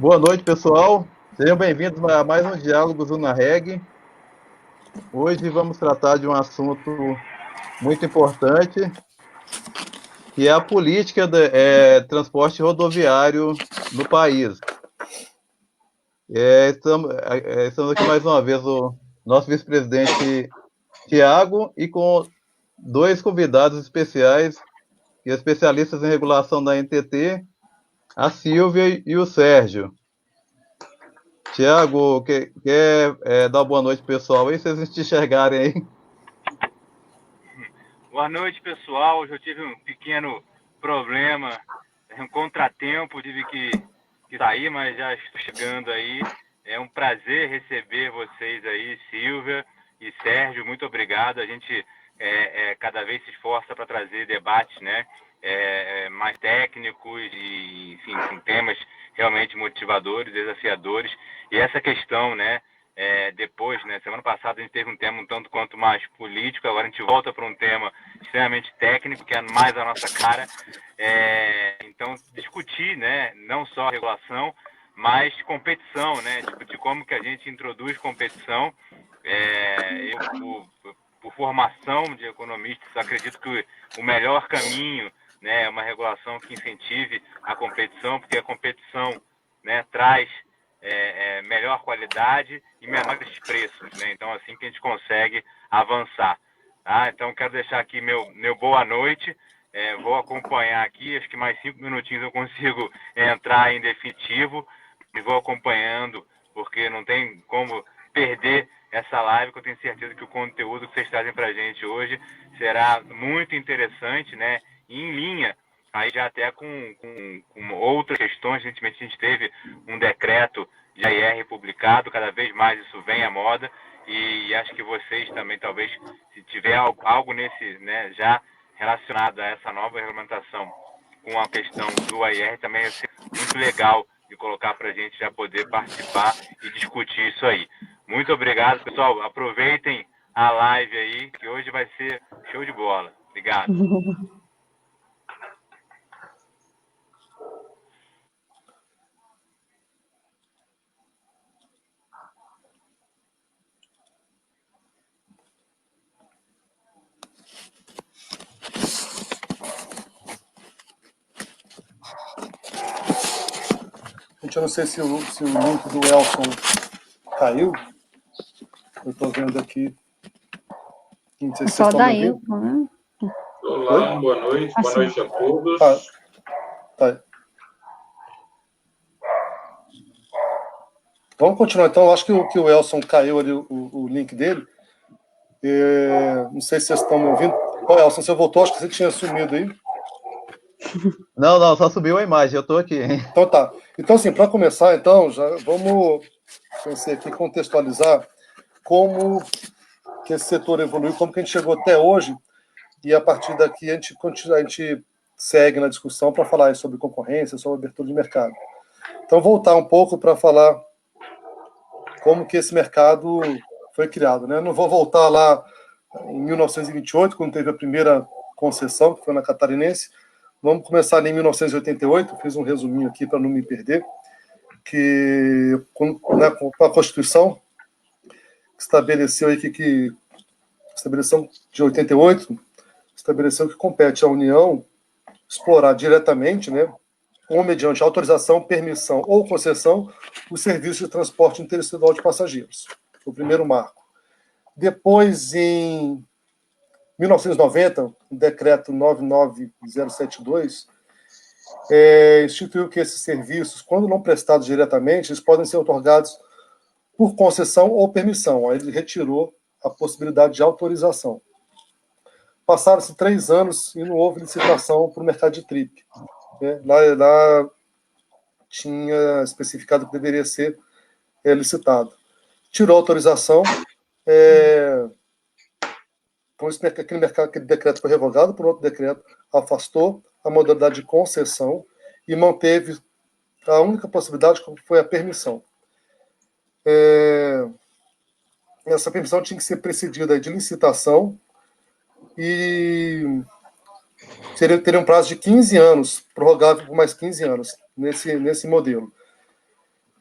Boa noite, pessoal. Sejam bem-vindos a mais um Diálogos UnaReg. Hoje vamos tratar de um assunto muito importante, que é a política de transporte rodoviário no país. Estamos aqui mais uma vez o nosso vice-presidente Tiago e com dois convidados especiais, que são especialistas em regulação da NTT, a Silvia e o Sérgio. Tiago, quer dar boa noite, pessoal, aí vocês te enxergarem aí. Boa noite, pessoal. Hoje eu tive um pequeno problema, um contratempo, tive que sair, mas já estou chegando aí. É um prazer receber vocês aí, Silvia e Sérgio. Muito obrigado. A gente cada vez se esforça para trazer debates, né, mais técnicos e, enfim, com temas realmente motivadores, desafiadores. E essa questão, né, depois, né, semana passada a gente teve um tema um tanto quanto mais político, agora a gente volta para um tema extremamente técnico, que é mais a nossa cara. Então, discutir, né, não só a regulação, mas competição, né, de como que a gente introduz competição. Eu, por formação de economistas, acredito que o melhor caminho, né, é uma regulação que incentive a competição, porque a competição, né, traz melhor qualidade e menores preços, né? Então, assim que a gente consegue avançar. Tá? Então, quero deixar aqui meu boa noite. Vou acompanhar aqui, acho que mais 5 minutinhos eu consigo entrar em definitivo e vou acompanhando, porque não tem como perder essa live, que eu tenho certeza que o conteúdo que vocês trazem para a gente hoje será muito interessante, né? E em linha aí já até com outras questões. Recentemente a gente teve um decreto de AIR publicado, cada vez mais isso vem à moda, e acho que vocês também, talvez, se tiver algo nesse, né, já relacionado a essa nova regulamentação com a questão do AIR, também vai ser muito legal de colocar para a gente já poder participar e discutir isso aí. Muito obrigado, pessoal. Aproveitem a live aí, que hoje vai ser show de bola. Obrigado. Gente, eu não sei se o link do Elson caiu. Eu estou vendo aqui. Não sei se só vocês estão da me ouvindo. né? Olá, boa noite. Boa noite a todos. Tá. Vamos continuar, então. Eu acho que o Elson caiu ali, o link dele. Não sei se vocês estão me ouvindo. Ô, Elson, você voltou, acho que você tinha sumido aí. Não, só subiu a imagem, eu estou aqui. Então tá. Então, assim, para começar, então, já vamos pensei aqui contextualizar como que esse setor evoluiu, como que a gente chegou até hoje, e a partir daqui a gente segue na discussão para falar sobre concorrência, sobre abertura de mercado. Então, voltar um pouco para falar como que esse mercado foi criado, né? Eu não vou voltar lá em 1928, quando teve a primeira concessão, que foi na Catarinense. Vamos começar ali em 1988, fiz um resuminho aqui para não me perder, que com a Constituição estabeleceu aí que estabeleceu de 88, estabeleceu que compete à União explorar diretamente, né, ou mediante autorização, permissão ou concessão, o serviço de transporte interestadual de passageiros. O primeiro marco. Depois, em 1990, o decreto 99072 instituiu que esses serviços, quando não prestados diretamente, eles podem ser otorgados por concessão ou permissão. Aí ele retirou a possibilidade de autorização. Passaram-se 3 anos e não houve licitação para o mercado de trip. Lá tinha especificado que deveria ser licitado. Tirou a autorização. Então, aquele decreto foi revogado por outro decreto, afastou a modalidade de concessão e manteve a única possibilidade, que foi a permissão. Essa permissão tinha que ser precedida de licitação e teria um prazo de 15 anos, prorrogável por mais 15 anos, nesse modelo.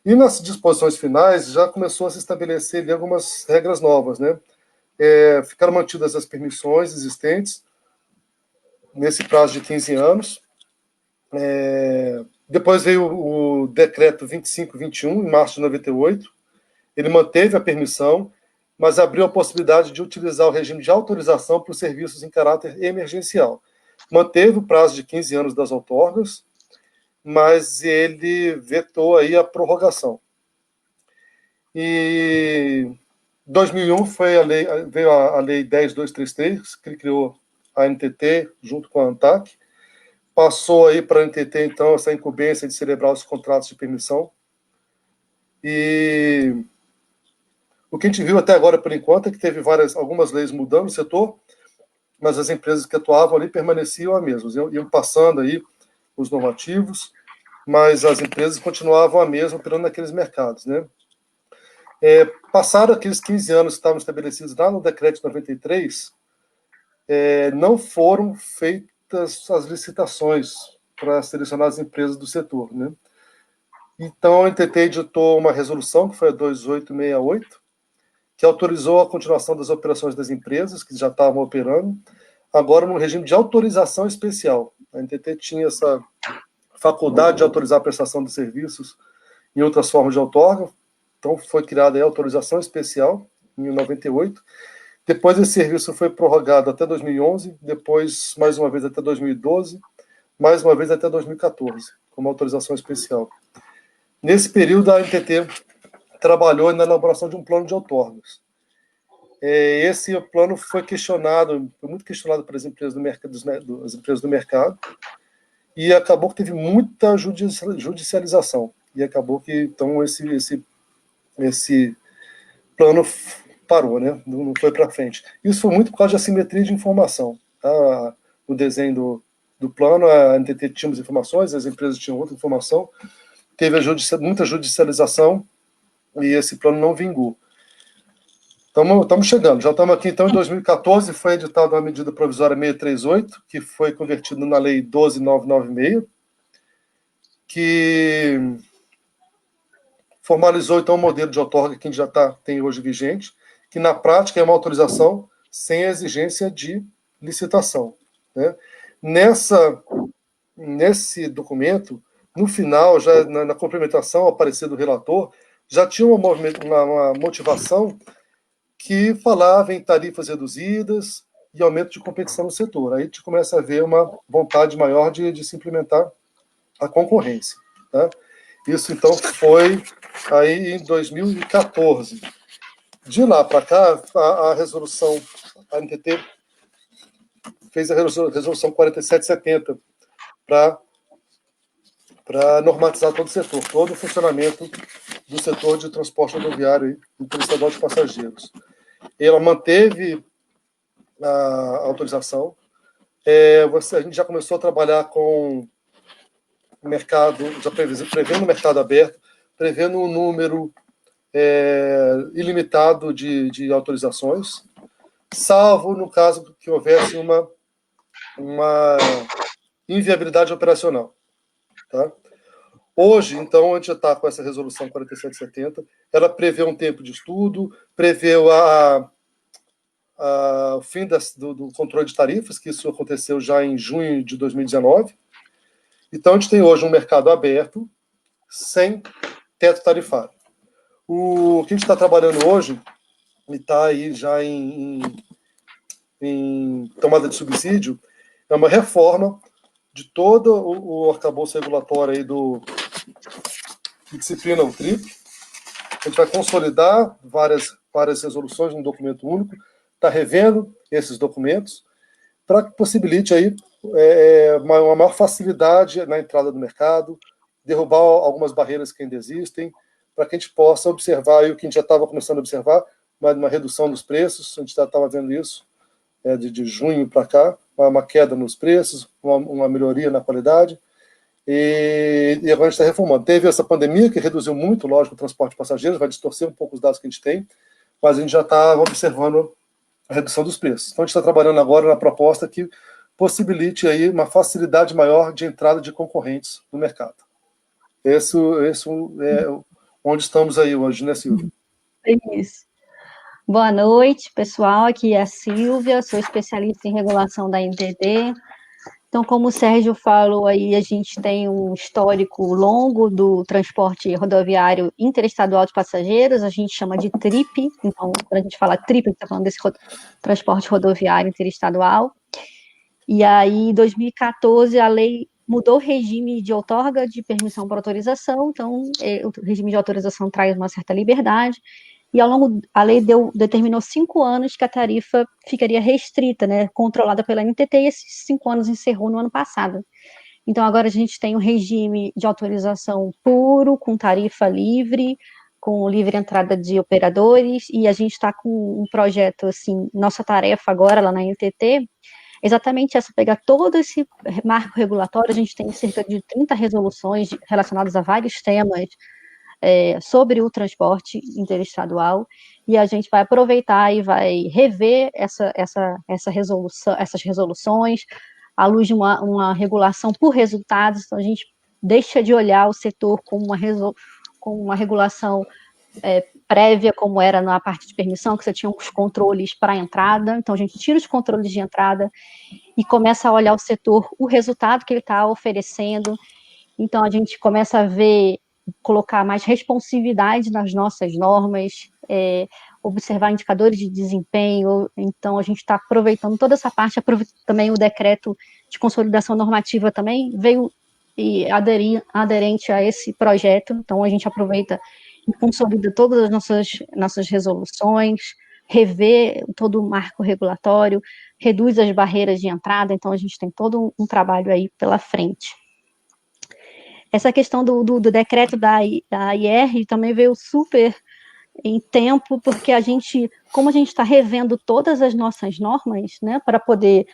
E nas disposições finais já começou a se estabelecer ali algumas regras novas, né? Ficaram mantidas as permissões existentes nesse prazo de 15 anos. Depois veio o decreto 2521, em março de 98. Ele manteve a permissão, mas abriu a possibilidade de utilizar o regime de autorização para os serviços em caráter emergencial. Manteve o prazo de 15 anos das outorgas, mas ele vetou aí a prorrogação. E em 2001 veio a Lei 10.233, que criou a NTT junto com a ANTAC. Passou aí para a NTT, então, essa incumbência de celebrar os contratos de permissão. E o que a gente viu até agora, por enquanto, é que teve algumas leis mudando no setor, mas as empresas que atuavam ali permaneciam as mesmas. Iam passando aí os normativos, mas as empresas continuavam a mesma operando naqueles mercados, né? Passaram aqueles 15 anos que estavam estabelecidos lá no decreto de 93, não foram feitas as licitações para selecionar as empresas do setor, né? Então, a NTT editou uma resolução, que foi a 2868, que autorizou a continuação das operações das empresas que já estavam operando, agora no regime de autorização especial. A NTT tinha essa faculdade de autorizar a prestação de serviços em outras formas de outorga, então foi criada a autorização especial em 98. Depois esse serviço foi prorrogado até 2011, depois mais uma vez até 2012, mais uma vez até 2014, como autorização especial. Nesse período a NTT trabalhou na elaboração de um plano de outorgas. Esse plano foi muito questionado pelas empresas do mercado, e acabou que teve muita judicialização. E acabou que, então, esse plano parou, né? Não foi para frente. Isso foi muito por causa de assimetria de informação. Tá? No desenho do plano, a NTT tinha umas informações, as empresas tinham outra informação, teve muita judicialização, e esse plano não vingou. Estamos chegando, já estamos aqui, então, em 2014, foi editada uma medida provisória 638, que foi convertida na Lei 12.996, que formalizou, então, o modelo de outorga que a gente tem hoje vigente, que, na prática, é uma autorização sem a exigência de licitação, né? Nesse documento, no final, já na complementação ao parecer do relator, já tinha uma motivação que falava em tarifas reduzidas e aumento de competição no setor. Aí a gente começa a ver uma vontade maior de se implementar a concorrência. Tá? Isso, então, foi aí em 2014. De lá para cá, a NTT fez a resolução 4770 para normatizar todo o setor, todo o funcionamento do setor de transporte rodoviário interestadual de passageiros. Ela manteve a autorização. A gente já começou a trabalhar com o mercado, já prevendo o mercado aberto, prevendo um número ilimitado de autorizações, salvo no caso que houvesse uma inviabilidade operacional. Tá? Hoje, então, a gente já está com essa resolução 4770, ela prevê um tempo de estudo, prevê o fim do controle de tarifas, que isso aconteceu já em junho de 2019. Então, a gente tem hoje um mercado aberto, sem teto tarifário. O que a gente está trabalhando hoje, e está aí já em tomada de subsídio, é uma reforma de todo o arcabouço regulatório aí que disciplina o TRIP. A gente vai consolidar várias resoluções num documento único, está revendo esses documentos para que possibilite aí uma maior facilidade na entrada do mercado, derrubar algumas barreiras que ainda existem, para que a gente possa observar aí o que a gente já estava começando a observar, uma redução dos preços. A gente já estava vendo isso de junho para cá, uma queda nos preços, uma melhoria na qualidade, e agora a gente está reformando. Teve essa pandemia que reduziu muito, lógico, o transporte de passageiros, vai distorcer um pouco os dados que a gente tem, mas a gente já está observando a redução dos preços. Então a gente está trabalhando agora na proposta que possibilite aí uma facilidade maior de entrada de concorrentes no mercado. Esse é onde estamos aí hoje, né, Silvia? Isso. Boa noite, pessoal. Aqui é a Silvia, sou especialista em regulação da NTT. Então, como o Sérgio falou aí, a gente tem um histórico longo do transporte rodoviário interestadual de passageiros, a gente chama de TRIP. Então, quando a gente fala TRIP, a gente está falando desse transporte rodoviário interestadual. E aí, em 2014, a lei mudou o regime de outorga de permissão para autorização, então o regime de autorização traz uma certa liberdade, e ao longo, a lei determinou 5 anos que a tarifa ficaria restrita, né, controlada pela NTT, e esses 5 anos encerrou no ano passado. Então, agora a gente tem um regime de autorização puro, com tarifa livre, com livre entrada de operadores, e a gente está com um projeto, assim, nossa tarefa agora lá na NTT, exatamente essa, pegar todo esse marco regulatório. A gente tem cerca de 30 resoluções relacionadas a vários temas sobre o transporte interestadual, e a gente vai aproveitar e vai rever essas resoluções à luz de uma regulação por resultados. Então, a gente deixa de olhar o setor como uma regulação prévia, como era na parte de permissão, que você tinha os controles para a entrada. Então, a gente tira os controles de entrada e começa a olhar o setor, o resultado que ele está oferecendo. Então, a gente começa a ver, colocar mais responsividade nas nossas normas, observar indicadores de desempenho. Então, a gente está aproveitando toda essa parte, também o decreto de consolidação normativa também veio aderente a esse projeto. Então, a gente aproveita e consolida todas as nossas resoluções, rever todo o marco regulatório, reduz as barreiras de entrada. Então, a gente tem todo um trabalho aí pela frente. Essa questão do decreto da IR também veio super em tempo, porque como a gente está revendo todas as nossas normas, né, para poder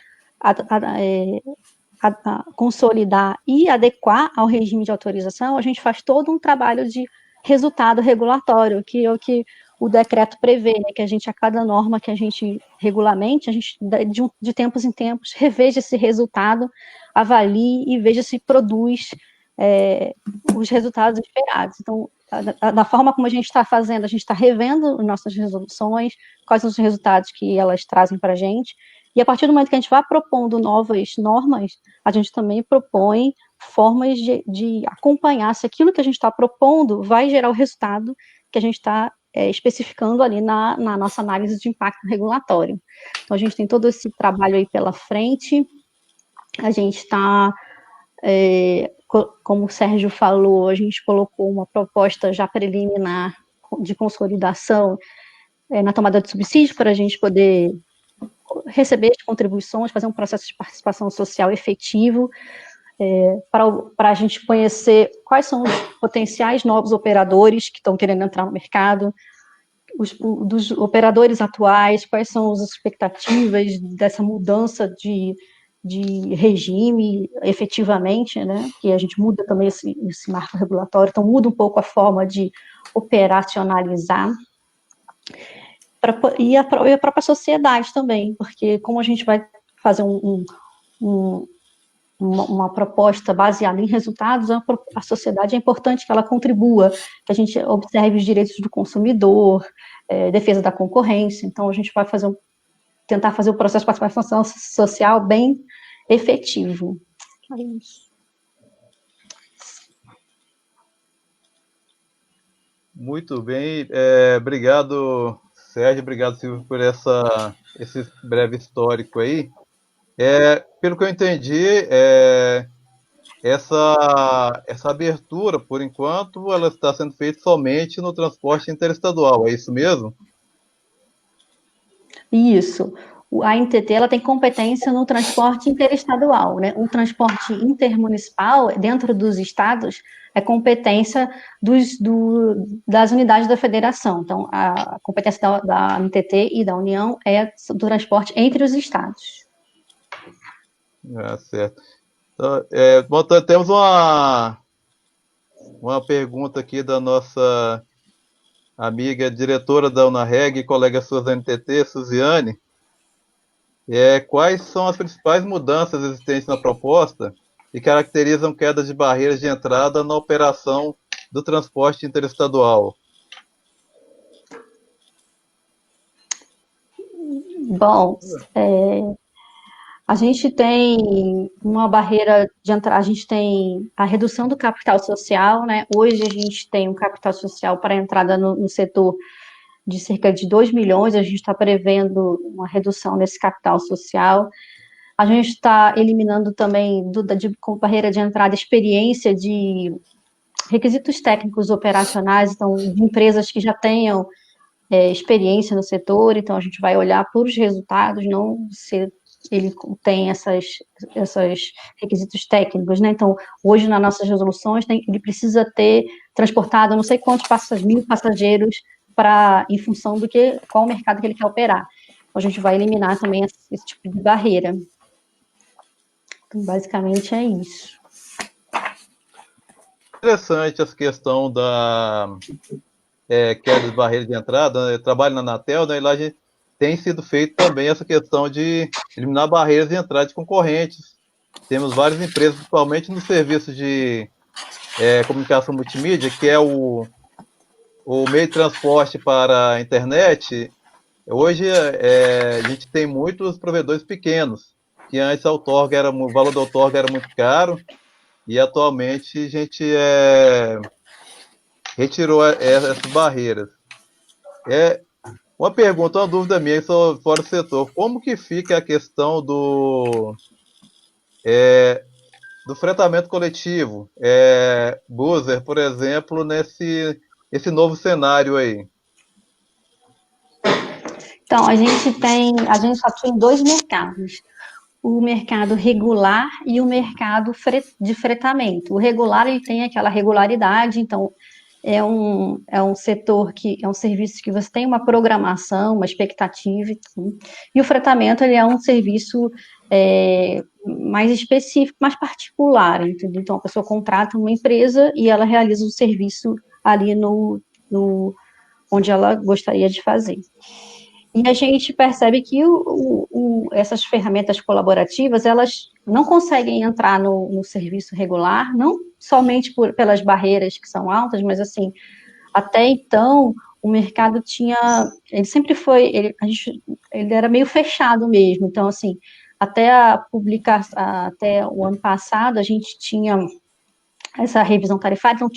consolidar e adequar ao regime de autorização, a gente faz todo um trabalho de resultado regulatório, que é o que o decreto prevê, né, que a gente, a cada norma que a gente regulamente, a gente, de tempos em tempos, reveja esse resultado, avalie e veja se produz os resultados esperados. Então, da forma como a gente está fazendo, a gente está revendo nossas resoluções, quais são os resultados que elas trazem para a gente, e a partir do momento que a gente vai propondo novas normas, a gente também propõe formas de acompanhar se aquilo que a gente está propondo vai gerar o resultado que a gente está especificando ali na nossa análise de impacto regulatório. Então, a gente tem todo esse trabalho aí pela frente. A gente está, como o Sérgio falou, a gente colocou uma proposta já preliminar de consolidação na tomada de subsídio, para a gente poder receber as contribuições, fazer um processo de participação social efetivo, para a gente conhecer quais são os potenciais novos operadores que estão querendo entrar no mercado, dos operadores atuais, quais são as expectativas dessa mudança de regime, efetivamente, né, que a gente muda também esse marco regulatório, então muda um pouco a forma de operacionalizar, e a própria sociedade também, porque como a gente vai fazer uma proposta baseada em resultados, a sociedade é importante que ela contribua, que a gente observe os direitos do consumidor, defesa da concorrência. Então, a gente vai tentar fazer o processo de participação social bem efetivo. É isso. Muito bem, obrigado, Sérgio, obrigado, Silvio, por esse breve histórico aí. Pelo que eu entendi, essa abertura, por enquanto, ela está sendo feita somente no transporte interestadual, é isso mesmo? Isso. A NTT ela tem competência no transporte interestadual, né? O transporte intermunicipal, dentro dos estados, é competência das unidades da federação. Então, a competência da NTT e da União é do transporte entre os estados. Certo. Então, temos uma pergunta aqui da nossa amiga diretora da UNAREG, colega sua da NTT, Suziane. Quais são as principais mudanças existentes na proposta e caracterizam queda de barreiras de entrada na operação do transporte interestadual? Bom, a gente tem uma barreira de entrada, a gente tem a redução do capital social, né? Hoje a gente tem um capital social para entrada no setor de cerca de 2 milhões, a gente está prevendo uma redução desse capital social. A gente está eliminando também, com barreira de entrada, experiência de requisitos técnicos operacionais, então, de empresas que já tenham experiência no setor, então a gente vai olhar por os resultados, não se ele tem esses requisitos técnicos, né? Então, hoje nas nossas resoluções, ele precisa ter transportado não sei quantos mil passageiros em função qual o mercado que ele quer operar. Então, a gente vai eliminar também esse tipo de barreira. Então, basicamente é isso. Interessante essa questão da queda de barreiras de entrada, né? Eu trabalho na Anatel, né, e lá a gente tem sido feito também essa questão de eliminar barreiras de entrada de concorrentes. Temos várias empresas, principalmente no serviço de comunicação multimídia, que é o meio de transporte para a internet. Hoje a gente tem muitos provedores pequenos, que antes o valor da outorga era muito caro, e atualmente a gente retirou essas barreiras. Uma pergunta, uma dúvida minha, sou fora do setor. Como que fica a questão do fretamento coletivo? Buser, por exemplo, nesse novo cenário aí. Então, a gente atua em 2 mercados. O mercado regular e o mercado de fretamento. O regular, ele tem aquela regularidade, então é um setor é um serviço que você tem uma programação, uma expectativa, e o fretamento, ele é um serviço mais específico, mais particular, entendeu? Então a pessoa contrata uma empresa e ela realiza o serviço ali onde ela gostaria de fazer. E a gente percebe que essas ferramentas colaborativas, elas não conseguem entrar no serviço regular, não somente pelas barreiras que são altas, mas assim, até então, o mercado ele sempre foi, ele era meio fechado mesmo, então assim, até o ano passado, a gente tinha essa revisão tarifária, então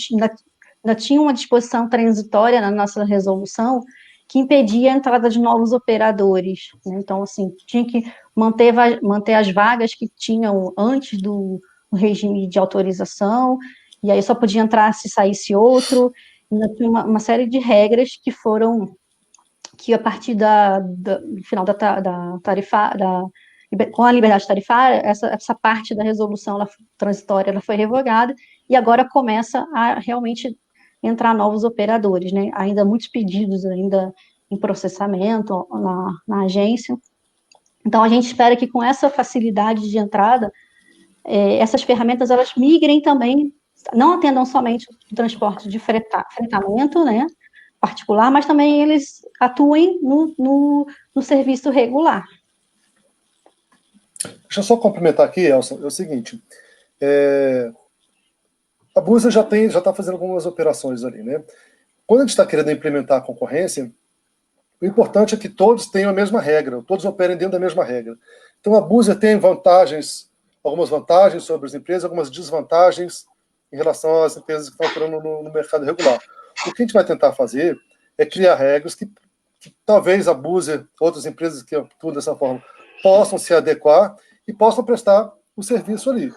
ainda tinha uma disposição transitória na nossa resolução que impedia a entrada de novos operadores, né? Então, assim, tinha que manter as vagas que tinham antes do regime de autorização, e aí só podia entrar se saísse outro, ainda tinha uma série de regras que a partir do final da tarifa, com a liberdade tarifária, essa parte da resolução transitória ela foi revogada, e agora começa a realmente entrar novos operadores, né? Ainda muitos pedidos ainda em processamento na agência. Então, a gente espera que com essa facilidade de entrada, essas ferramentas, elas migrem também, não atendam somente o transporte de fretamento, né, particular, mas também eles atuem no serviço regular. Deixa eu só complementar aqui, Elson, é o seguinte, a Buser já está fazendo algumas operações ali, né? Quando a gente está querendo implementar a concorrência, o importante é que todos tenham a mesma regra, todos operem dentro da mesma regra. Então a Buser tem algumas vantagens sobre as empresas, algumas desvantagens em relação às empresas que estão operando no mercado regular. O que a gente vai tentar fazer é criar regras que talvez a Buser, outras empresas que atuam dessa forma, possam se adequar e possam prestar o serviço ali.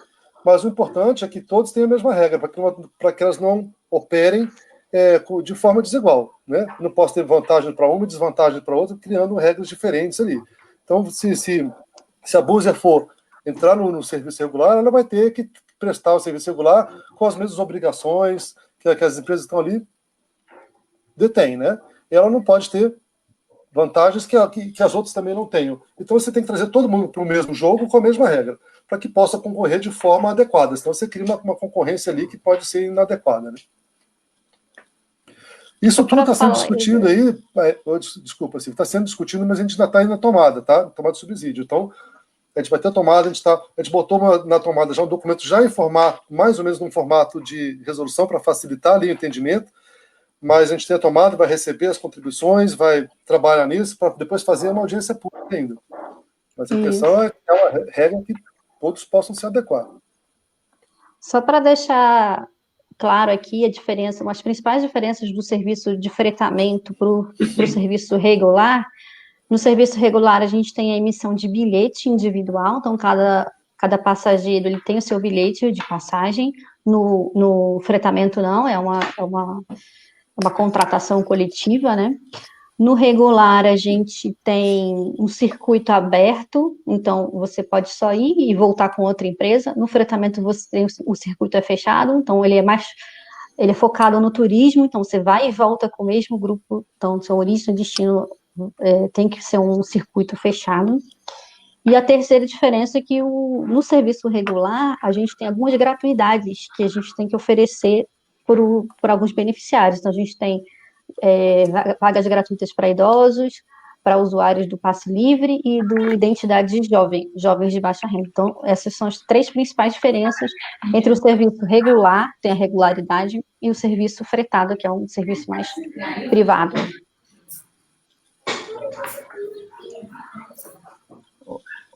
Mas o importante é que todos tenham a mesma regra, para que elas não operem de forma desigual, né? Não posso ter vantagem para uma e desvantagem para outra, criando regras diferentes ali. Então, se a Buser for entrar no serviço regular, ela vai ter que prestar o serviço regular com as mesmas obrigações que as empresas que estão ali detêm, né? E ela não pode ter vantagens que as outras também não tenham. Então você tem que trazer todo mundo para o mesmo jogo com a mesma regra, para que possa concorrer de forma adequada. Senão você cria uma concorrência ali que pode ser inadequada, né? Isso tudo está sendo discutido aí, desculpa, está sendo discutido, mas a gente ainda está na tomada, tá? Tomada de subsídio. Então, a gente vai ter tomada, a gente botou na tomada já um documento já em formato, mais ou menos num formato de resolução para facilitar ali o entendimento, mas a gente tem a tomada, vai receber as contribuições, vai trabalhar nisso para depois fazer uma audiência pública ainda. Mas a intenção é uma regra que todos possam se adequar. Só para deixar claro aqui a diferença, as principais diferenças do serviço de fretamento para o serviço regular. No serviço regular, a gente tem a emissão de bilhete individual, então cada passageiro ele tem o seu bilhete de passagem. No fretamento, não, é uma contratação coletiva, né? No regular, a gente tem um circuito aberto, então você pode só ir e voltar com outra empresa. No fretamento, o circuito é fechado, então ele é focado no turismo, então você vai e volta com o mesmo grupo, então seu origem e destino tem que ser um circuito fechado. E a terceira diferença é que no serviço regular, a gente tem algumas gratuidades que a gente tem que oferecer por alguns beneficiários. Então, a gente tem vagas gratuitas para idosos, para usuários do passe livre e do identidade jovens de baixa renda. Então, essas são as três principais diferenças entre o serviço regular, tem a regularidade, e o serviço fretado, que é um serviço mais privado.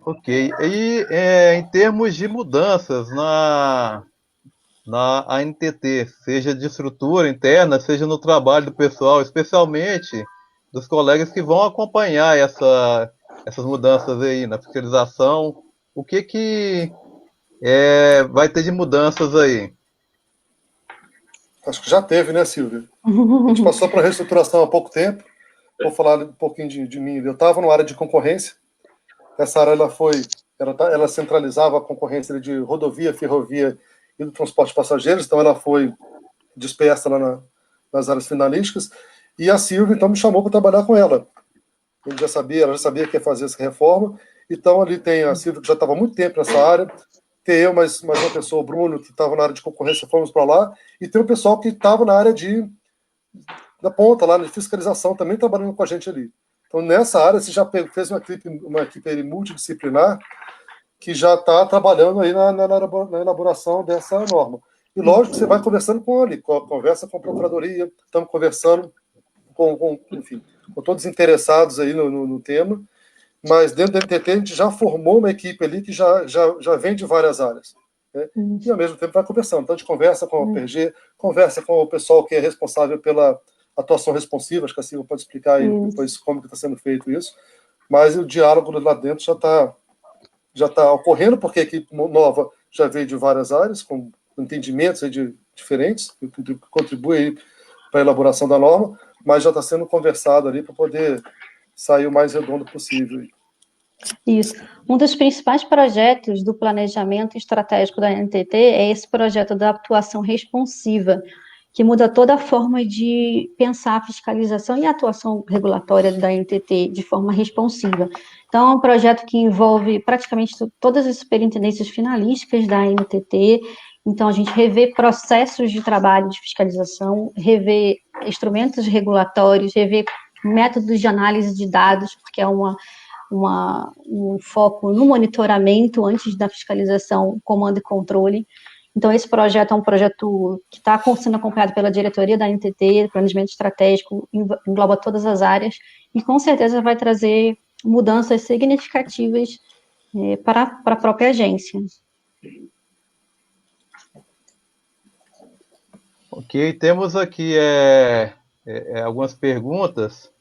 Ok. E em termos de mudanças na ANTT, seja de estrutura interna, seja no trabalho do pessoal, especialmente dos colegas que vão acompanhar essas mudanças aí na fiscalização, o que vai ter de mudanças aí? Acho que já teve, né, Silvia? A gente passou para reestruturação há pouco tempo. Vou falar um pouquinho de mim. Eu estava na área de concorrência. Essa área ela centralizava a concorrência de rodovia, ferrovia e do transporte de passageiros, então ela foi dispersa lá nas áreas finalísticas, e a Silvia, então, me chamou para trabalhar com ela. Ela já sabia que ia fazer essa reforma, então ali tem a Silvia, que já estava há muito tempo nessa área, tem eu, mais uma pessoa, o Bruno, que estava na área de concorrência, fomos para lá, e tem o pessoal que estava na área da ponta, lá de fiscalização, também trabalhando com a gente ali. Então, nessa área, você já fez uma equipe multidisciplinar que já está trabalhando aí na elaboração dessa norma. E lógico que você vai conversando conversa com a Procuradoria, estamos conversando enfim, com todos interessados aí no tema, mas dentro da NTT a gente já formou uma equipe ali que já vem de várias áreas. Né? E ao mesmo tempo vai conversando. Então a gente conversa com a PRG, conversa com o pessoal que é responsável pela atuação responsiva, acho que a Silvia pode explicar aí depois como está sendo feito isso, mas o diálogo lá dentro já está ocorrendo, porque a equipe nova já veio de várias áreas, com entendimentos aí diferentes, que contribuem para a elaboração da norma, mas já está sendo conversado ali para poder sair o mais redondo possível. Isso. Um dos principais projetos do planejamento estratégico da NTT é esse projeto da atuação responsiva, que muda toda a forma de pensar a fiscalização e a atuação regulatória da NTT de forma responsiva. Então, é um projeto que envolve praticamente todas as superintendências finalísticas da NTT. Então, a gente revê processos de trabalho de fiscalização, revê instrumentos regulatórios, revê métodos de análise de dados, porque é um foco no monitoramento antes da fiscalização, comando e controle. Então, esse projeto é um projeto que está sendo acompanhado pela diretoria da NTT, planejamento estratégico, engloba todas as áreas, e com certeza vai trazer mudanças significativas para a própria agência. Ok, temos aqui algumas perguntas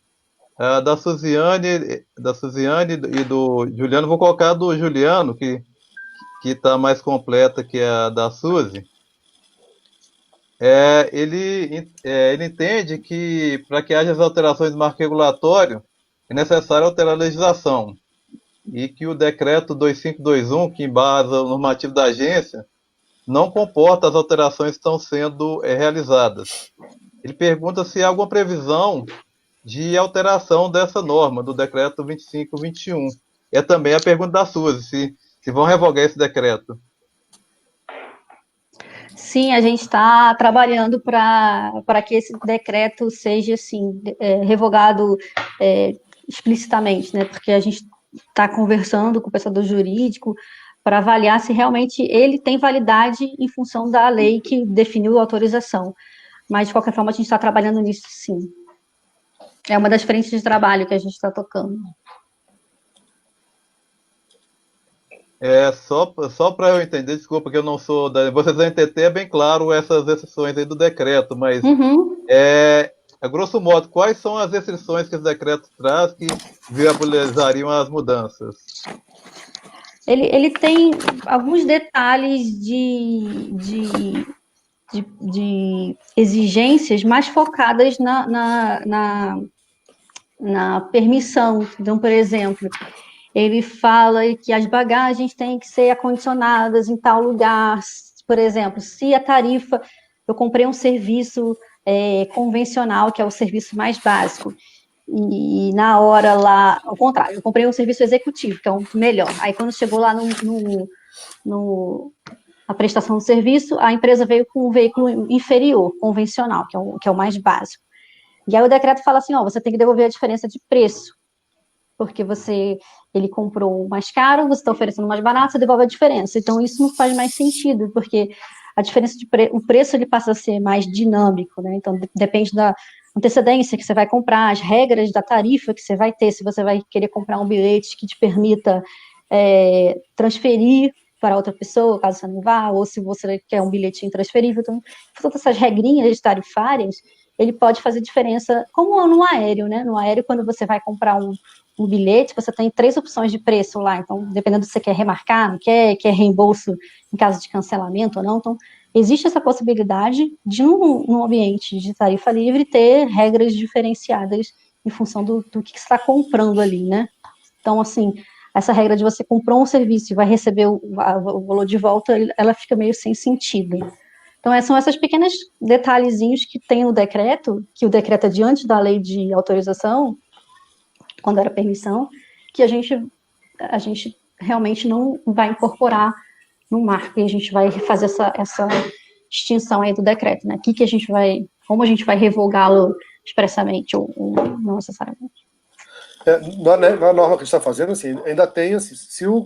da Suziane e do Juliano. Vou colocar a do Juliano, que está mais completa que a da Suzy. Ele entende que, para que haja as alterações do marco regulatório, é necessário alterar a legislação, e que o decreto 2521, que embasa o normativo da agência, não comporta as alterações que estão sendo realizadas. Ele pergunta se há alguma previsão de alteração dessa norma, do decreto 2521. É também a pergunta da Suzy, se vão revogar esse decreto. Sim, a gente está trabalhando para que esse decreto seja assim, revogado explicitamente, né? Porque a gente estar conversando com o pessoal do jurídico para avaliar se realmente ele tem validade em função da lei que definiu a autorização. Mas, de qualquer forma, a gente está trabalhando nisso, sim. É uma das frentes de trabalho que a gente está tocando. Só para eu entender, desculpa que eu não sou da. Vocês vão entender é bem claro essas restrições aí do decreto, mas a grosso modo, quais são as restrições que esse decreto traz que viabilizariam as mudanças? Ele tem alguns detalhes de exigências mais focadas na permissão. Então, por exemplo, ele fala que as bagagens têm que ser acondicionadas em tal lugar. Por exemplo, se a tarifa, eu comprei um serviço convencional, que é o serviço mais básico, e na hora lá, ao contrário, eu comprei um serviço executivo, que é um melhor. Aí quando chegou lá a prestação do serviço, a empresa veio com um veículo inferior, convencional, que é o mais básico. E aí o decreto fala assim, você tem que devolver a diferença de preço, porque ele comprou mais caro, você está oferecendo mais barato, você devolve a diferença. Então, isso não faz mais sentido, porque a diferença o preço ele passa a ser mais dinâmico, né? Então, depende da antecedência que você vai comprar, as regras da tarifa que você vai ter, se você vai querer comprar um bilhete que te permita transferir para outra pessoa, caso você não vá, ou se você quer um bilhete intransferível. Então, todas essas regrinhas tarifárias, ele pode fazer diferença, como no aéreo, né? No aéreo, quando você vai comprar um bilhete, você tem 3 opções de preço lá, então, dependendo se você quer remarcar, não quer reembolso em caso de cancelamento ou não, então, existe essa possibilidade de, num ambiente de tarifa livre, ter regras diferenciadas em função do que você está comprando ali, né? Então, assim, essa regra de você comprou um serviço e vai receber o valor de volta, ela fica meio sem sentido. Então, são esses pequenos detalhezinhos que tem no decreto, que o decreto é diante da lei de autorização, quando era permissão, que a gente realmente não vai incorporar no marco, e a gente vai fazer essa distinção aí do decreto, né? Como a gente vai revogá-lo expressamente ou não necessariamente. Na norma que a gente está fazendo, assim, ainda tem, assim, se o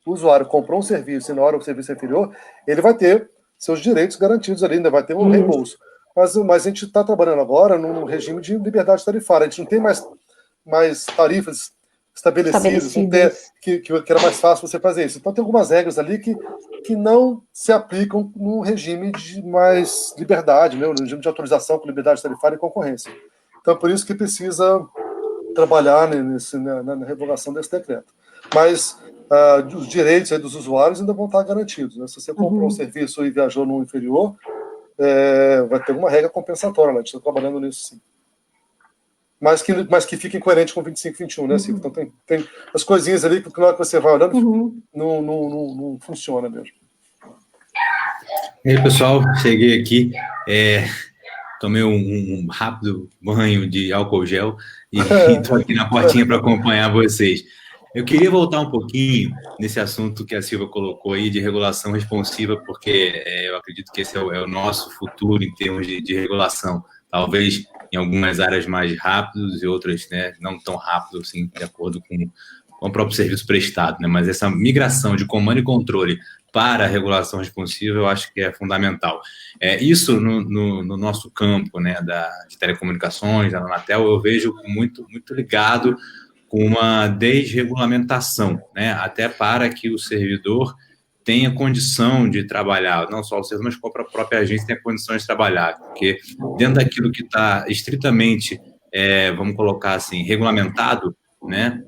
usuário comprou um serviço e na hora o serviço é inferior, ele vai ter seus direitos garantidos ali, ainda vai ter um reembolso. Mas a gente está trabalhando agora num regime de liberdade tarifária, a gente não tem mais tarifas estabelecidas, que era mais fácil você fazer isso. Então tem algumas regras ali que não se aplicam no regime de mais liberdade, né, no regime de autorização com liberdade tarifária e concorrência. Então por isso que precisa trabalhar na revogação desse decreto. Mas os direitos aí dos usuários ainda vão estar garantidos, né? Se você comprou um serviço e viajou no inferior, vai ter uma regra compensatória, né? A gente está trabalhando nisso sim. Mas que fique coerente com 25 e 21, né, Silvio? Então tem as coisinhas ali que na hora que você vai olhando, não funciona mesmo. E aí, pessoal, cheguei aqui, tomei um rápido banho de álcool gel e estou aqui na portinha para acompanhar vocês. Eu queria voltar um pouquinho nesse assunto que a Silvia colocou aí de regulação responsiva, porque eu acredito que esse é o nosso futuro em termos de regulação. Talvez em algumas áreas mais rápidos e outras, né, não tão rápido assim, de acordo com o próprio serviço prestado, né? Mas essa migração de comando e controle para a regulação responsiva, eu acho que é fundamental. Isso no nosso campo, né, de telecomunicações, da Anatel, eu vejo muito, muito ligado com uma desregulamentação, né, até para que o servidor tenha condição de trabalhar, não só o servidor, mas a própria agência tenha condições de trabalhar, porque dentro daquilo que está estritamente, vamos colocar assim, regulamentado, né,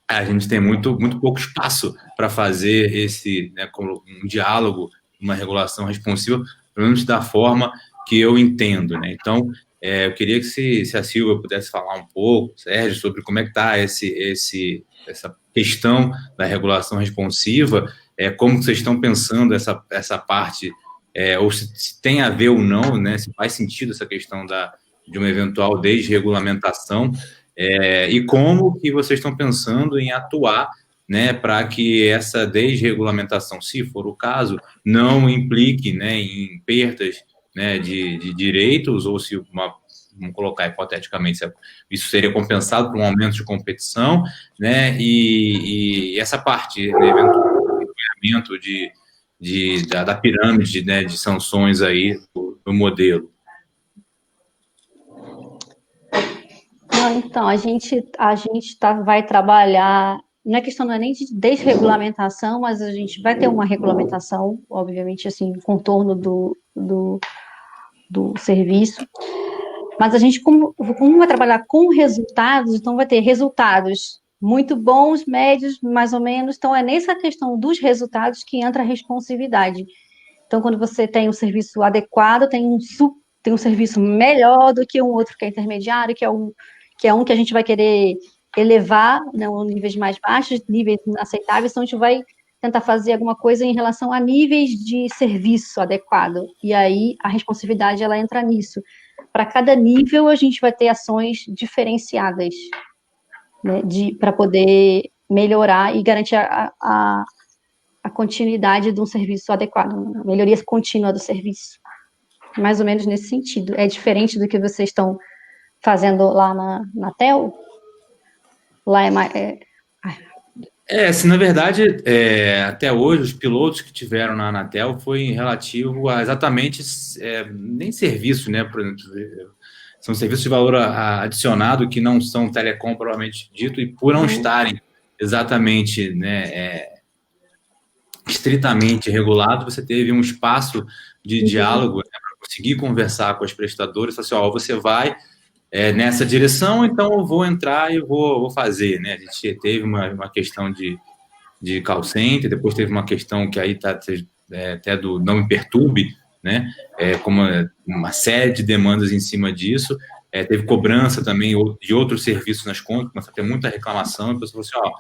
a gente tem muito, muito pouco espaço para fazer esse, né, um diálogo, uma regulação responsiva, pelo menos da forma que eu entendo, né? Então, eu queria que se a Silvia pudesse falar um pouco, Sérgio, sobre como é que está essa questão da regulação responsiva, como vocês estão pensando essa parte, ou se tem a ver ou não, né? Se faz sentido essa questão de uma eventual desregulamentação, e como que vocês estão pensando em atuar, né, para que essa desregulamentação, se for o caso, não implique, né, em perdas, né, de direitos, ou se vamos colocar hipoteticamente, isso seria compensado por um aumento de competição, né? E essa parte, né, eventual acompanhamento da pirâmide, né, de sanções aí do modelo. Então, a gente vai trabalhar, não é questão, não é nem de desregulamentação, mas a gente vai ter uma regulamentação, obviamente, assim, contorno do serviço, mas a gente, como vai trabalhar com resultados, então vai ter resultados muito bons, médios, mais ou menos, então é nessa questão dos resultados que entra a responsividade. Então, quando você tem um serviço adequado, tem um serviço melhor do que um outro que é intermediário, que é um que a gente vai querer elevar, né, níveis mais baixos, níveis aceitáveis, então a gente vai tentar fazer alguma coisa em relação a níveis de serviço adequado, e aí a responsividade, ela entra nisso. Para cada nível, a gente vai ter ações diferenciadas, né, para poder melhorar e garantir a continuidade de um serviço adequado, a melhoria contínua do serviço. Mais ou menos nesse sentido. É diferente do que vocês estão fazendo lá na TEL? Lá é mais... Assim, na verdade, até hoje, os pilotos que tiveram na Anatel foi relativo a exatamente nem serviço, né? Por exemplo, são serviços de valor adicionado que não são telecom, provavelmente dito, e por não estarem exatamente, né, estritamente regulado, você teve um espaço de diálogo, né, para conseguir conversar com as prestadoras, falar assim, ó, você vai nessa direção, então eu vou entrar e vou fazer, né? A gente teve uma questão de call center, depois teve uma questão que aí está até do Não Me Perturbe, né? Como uma série de demandas em cima disso. Teve cobrança também de outros serviços nas contas, começou a ter muita reclamação, e a pessoa falou assim,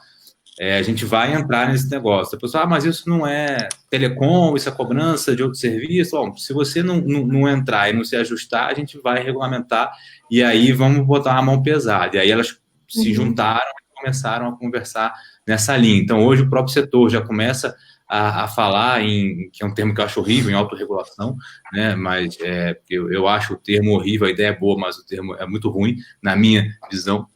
a gente vai entrar nesse negócio. A pessoa, mas isso não é telecom, isso é cobrança de outro serviço. Bom, se você não entrar e não se ajustar, a gente vai regulamentar e aí vamos botar a mão pesada. E aí elas se juntaram e começaram a conversar nessa linha. Então, hoje o próprio setor já começa a falar que é um termo que eu acho horrível, em autorregulação, né? Mas eu acho o termo horrível, a ideia é boa, mas o termo é muito ruim, na minha visão.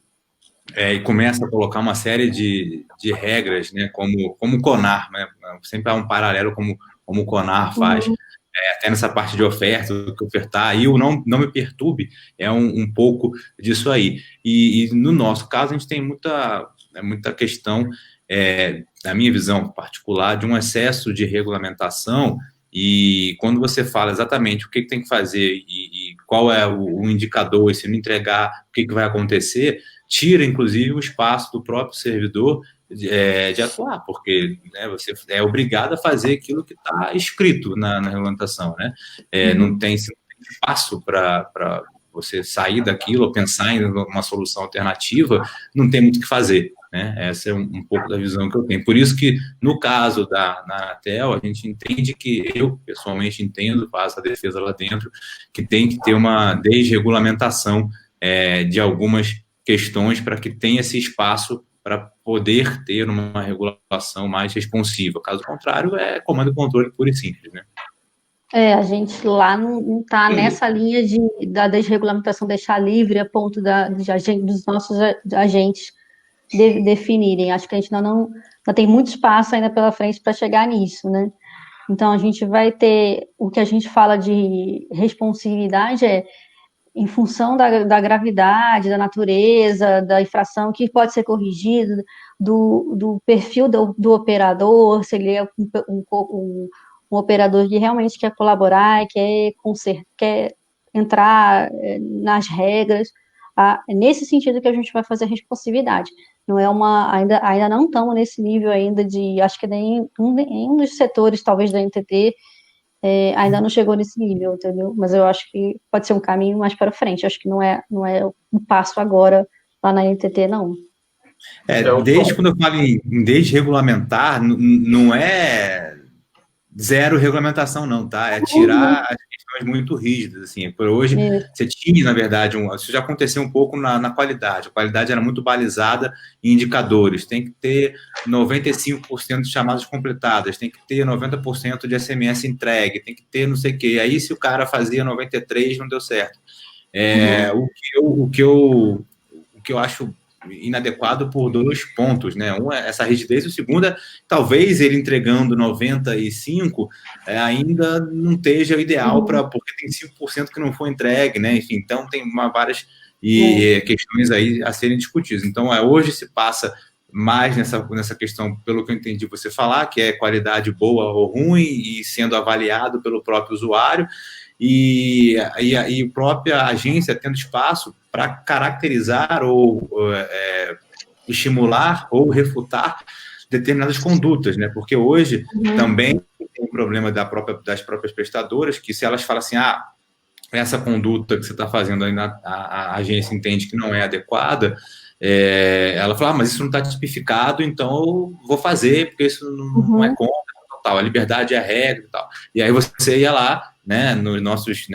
E começa a colocar uma série de regras, né, como o CONAR, né, sempre há um paralelo como o CONAR faz, até nessa parte de oferta, do que ofertar, e o não Me Perturbe é um pouco disso aí. E no nosso caso, a gente tem muita questão, na minha visão particular, de um excesso de regulamentação, e quando você fala exatamente o que tem que fazer e qual é o indicador, e se não entregar, o que vai acontecer, tira, inclusive, o espaço do próprio servidor de atuar, porque, né, você é obrigado a fazer aquilo que está escrito na regulamentação, né? Não tem espaço para você sair daquilo ou pensar em uma solução alternativa, não tem muito o que fazer, né? Essa é um pouco da visão que eu tenho. Por isso que, no caso da Anatel, a gente entende que, eu pessoalmente entendo, faço a defesa lá dentro, que tem que ter uma desregulamentação de algumas questões para que tenha esse espaço para poder ter uma regulação mais responsiva. Caso contrário, é comando e controle puro e simples, né? A gente lá não está nessa linha da desregulamentação, deixar livre a ponto dos nossos agentes definirem. Acho que a gente ainda tem muito espaço ainda pela frente para chegar nisso, né? Então, a gente vai ter, o que a gente fala de responsividade em função da gravidade, da natureza, da infração, que pode ser corrigido, do perfil do operador, se ele é um operador que realmente quer colaborar, quer entrar nas regras. Nesse sentido que a gente vai fazer a responsividade. Não é ainda não estamos nesse nível ainda acho que nem um dos setores, talvez, da NTT, ainda não chegou nesse nível, entendeu? Mas eu acho que pode ser um caminho mais para frente. Acho que não é um passo agora lá na NTT, não. Desde quando eu falo em desregulamentar, não é zero regulamentação, não, tá? É tirar as questões muito rígidas, assim. Por hoje, você tinha, na verdade, isso já aconteceu um pouco na qualidade. A qualidade era muito balizada em indicadores. Tem que ter 95% de chamadas completadas, tem que ter 90% de SMS entregue, tem que ter não sei o quê. Aí, se o cara fazia 93%, não deu certo. O que eu acho inadequado por 2 pontos, né? Um é essa rigidez, o segundo é, talvez ele entregando 95 ainda não esteja o ideal porque tem 5% que não foi entregue, né? Enfim, então tem várias questões aí a serem discutidas. Então, hoje se passa mais nessa questão, pelo que eu entendi você falar, que é qualidade boa ou ruim e sendo avaliado pelo próprio usuário, e a própria agência tendo espaço para caracterizar ou estimular ou refutar determinadas condutas, né? Porque hoje também tem um problema das próprias prestadoras, que se elas falam assim, essa conduta que você está fazendo aí, a agência entende que não é adequada, ela fala, mas isso não está tipificado, então eu vou fazer, porque isso não é contra, tal. A liberdade é a regra e tal. E aí você ia lá, né, nos nossos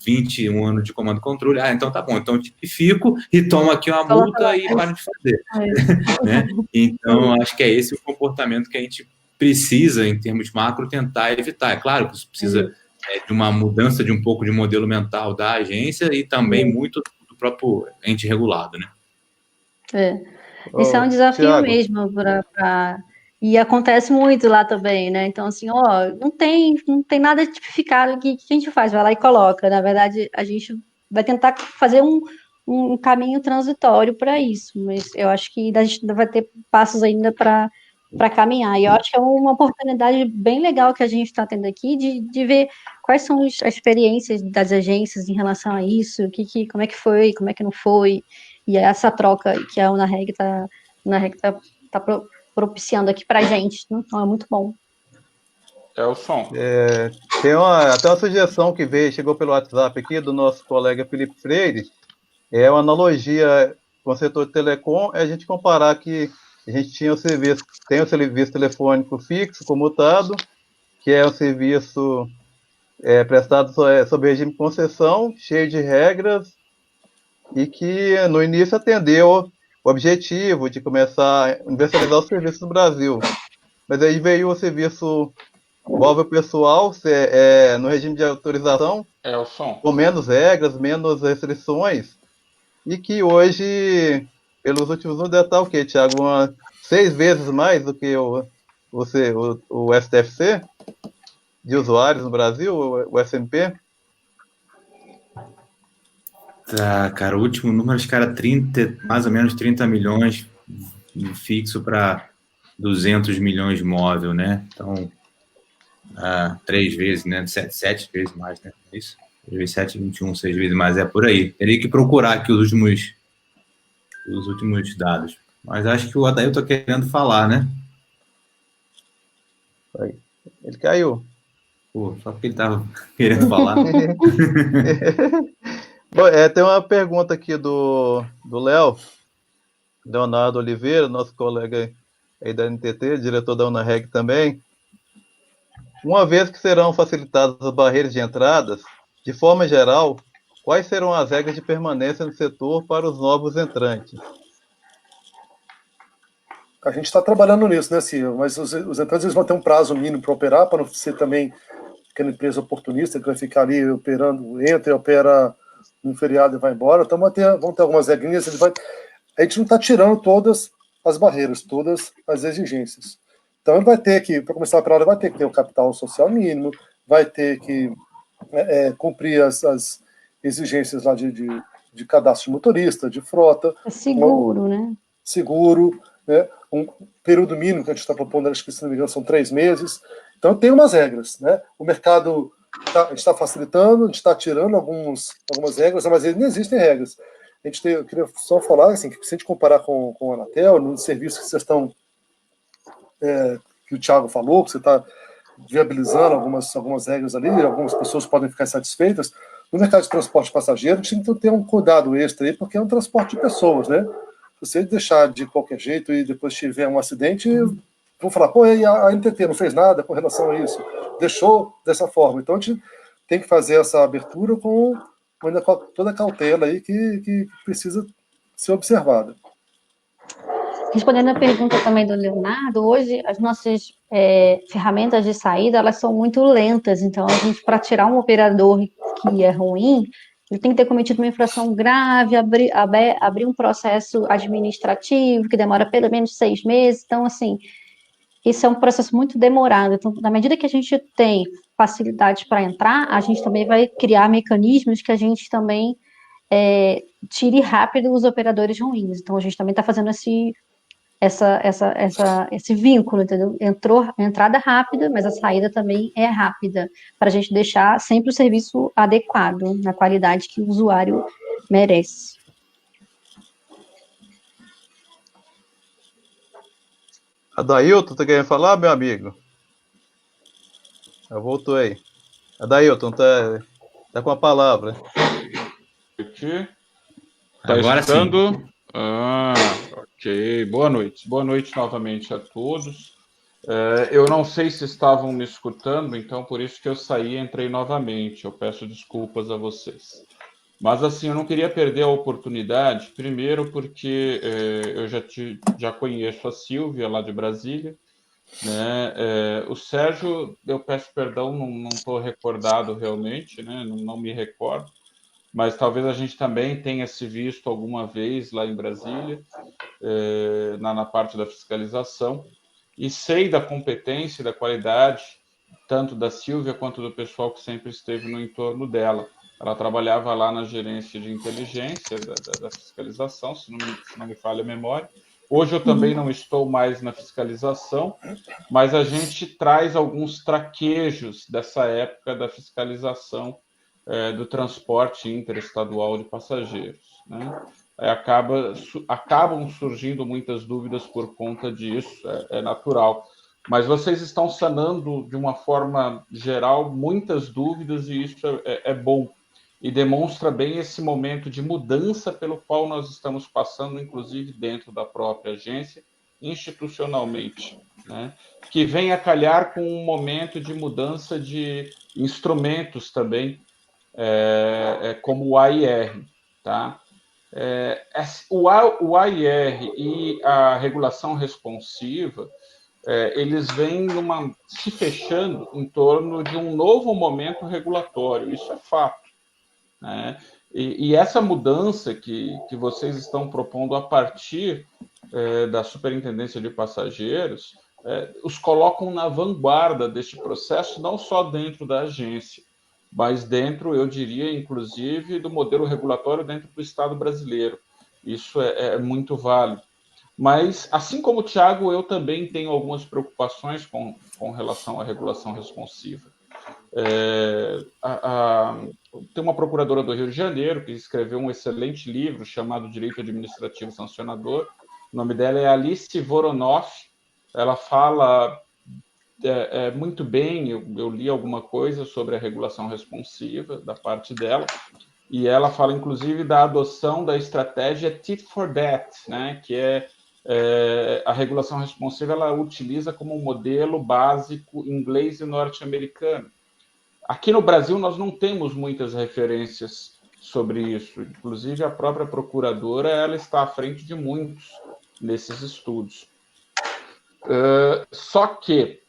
21 anos de comando e controle, então tá bom, então eu tipifico e tomo aqui uma multa e paro de fazer. Né? Então, acho que é esse o comportamento que a gente precisa, em termos macro, tentar evitar. É claro que isso precisa de uma mudança de um pouco de modelo mental da agência e também muito do próprio ente regulado, né? Isso é um desafio mesmo e acontece muito lá também, né? Então, assim, não tem nada tipificado que a gente faz, vai lá e coloca. Na verdade, a gente vai tentar fazer um caminho transitório para isso, mas eu acho que a gente ainda vai ter passos ainda para caminhar. E eu acho que é uma oportunidade bem legal que a gente está tendo aqui de ver quais são as experiências das agências em relação a isso, como é que foi, como é que não foi, e essa troca que a UNAREG está propiciando aqui para a gente. Então, é muito bom. O som. Tem até uma sugestão que chegou pelo WhatsApp aqui do nosso colega Felipe Freire. É uma analogia com o setor de telecom, é a gente comparar que a gente tem o serviço telefônico fixo, comutado, que é um serviço prestado sob regime de concessão, cheio de regras, e que no início atendeu o objetivo de começar a universalizar os serviços no Brasil. Mas aí veio o serviço móvel pessoal, no regime de autorização, com menos regras, menos restrições, e que hoje, pelos últimos anos, deve estar o quê, Thiago? 6 vezes mais do que o STFC de usuários no Brasil, o SMP? Tá, cara, o último número, acho que era mais ou menos 30 milhões fixo para 200 milhões móvel, né? Então, 3 vezes, né? 7 vezes mais, né? É isso? 3 vezes 7, 21, 6 vezes mais, é por aí. Teria que procurar aqui os últimos dados. Mas acho que o Adailton está querendo falar, né? Ele caiu. Pô, só porque ele estava querendo falar. Bom, tem uma pergunta aqui do Leonardo Oliveira, nosso colega aí da NTT, diretor da UNAREG também. Uma vez que serão facilitadas as barreiras de entradas, de forma geral, quais serão as regras de permanência no setor para os novos entrantes? A gente está trabalhando nisso, né, Silvio? Mas os entrantes eles vão ter um prazo mínimo para operar, para não ser também aquela empresa oportunista que vai ficar ali operando, entra e opera no feriado e vai embora. Então vão ter algumas regrinhas. A gente não está tirando todas as barreiras, todas as exigências. Então ele vai ter que, para começar a operar, vai ter que ter o capital social mínimo, vai ter que cumprir as exigências lá de cadastro de motorista, de frota. Seguro, né? Seguro, né? Um período mínimo que a gente está propondo, acho que se não me engano são 3 meses. Então tem umas regras, né? O mercado, a gente está facilitando, a gente está tirando algumas regras, mas não existem regras. Eu queria só falar assim, que se a gente comparar com a Anatel, no serviço que vocês estão, que o Thiago falou, que você está viabilizando algumas regras ali, algumas pessoas podem ficar satisfeitas. No mercado de transporte passageiro, a gente tem que ter um cuidado extra aí, porque é um transporte de pessoas, né? Se você deixar de qualquer jeito e depois tiver um acidente, vão falar, pô, e a NTT não fez nada com relação a isso, deixou dessa forma. Então a gente tem que fazer essa abertura com toda a cautela aí que precisa ser observada. Respondendo a pergunta também do Leonardo, hoje as nossas ferramentas de saída, elas são muito lentas, então a gente, para tirar um operador que é ruim, ele tem que ter cometido uma infração grave, abrir um processo administrativo que demora pelo menos 6 meses. Então, assim, isso é um processo muito demorado. Então, na medida que a gente tem facilidade para entrar, a gente também vai criar mecanismos que a gente também tire rápido os operadores ruins. Então, a gente também está fazendo esse vínculo, entendeu? Entrada rápida, mas a saída também é rápida, para a gente deixar sempre o serviço adequado, na qualidade que o usuário merece. Adailton, tu quer falar, meu amigo? Já voltou aí. Adailton, tá com a palavra. Aqui. Tá Agora escutando? sim. Ok. Boa noite. Boa noite novamente a todos. Eu não sei se estavam me escutando, então por isso que eu saí e entrei novamente. Eu peço desculpas a vocês. Mas assim, eu não queria perder a oportunidade, primeiro porque eu já conheço a Silvia lá de Brasília, né? O Sérgio, eu peço perdão, não estou recordado realmente, né? Não me recordo, mas talvez a gente também tenha se visto alguma vez lá em Brasília, na parte da fiscalização, e sei da competência e da qualidade, tanto da Silvia quanto do pessoal que sempre esteve no entorno dela. Ela trabalhava lá na gerência de inteligência da fiscalização, se não me falha a memória. Hoje eu também não estou mais na fiscalização, mas a gente traz alguns traquejos dessa época da fiscalização do transporte interestadual de passageiros, né? Acabam surgindo muitas dúvidas por conta disso, é natural. Mas vocês estão sanando, de uma forma geral, muitas dúvidas, e isso é bom. E demonstra bem esse momento de mudança pelo qual nós estamos passando, inclusive dentro da própria agência, institucionalmente, né? Que vem a calhar com um momento de mudança de instrumentos também, como o AIR, tá? O AIR e a regulação responsiva, eles vêm se fechando em torno de um novo momento regulatório, isso é fato, né? E essa mudança que vocês estão propondo a partir da Superintendência de Passageiros, os colocam na vanguarda deste processo, não só dentro da agência, mas dentro, eu diria, inclusive, do modelo regulatório dentro do Estado brasileiro. Isso é muito válido. Mas, assim como o Thiago, eu também tenho algumas preocupações com relação à regulação responsiva. Tem uma procuradora do Rio de Janeiro que escreveu um excelente livro chamado Direito Administrativo Sancionador. O nome dela é Alice Voronoff. Ela fala muito bem, eu li alguma coisa sobre a regulação responsiva da parte dela, e ela fala, inclusive, da adoção da estratégia Tit for Tat, né, que a regulação responsiva, ela utiliza como modelo básico inglês e norte-americano. Aqui no Brasil, nós não temos muitas referências sobre isso. Inclusive, a própria procuradora, ela está à frente de muitos nesses estudos. Só que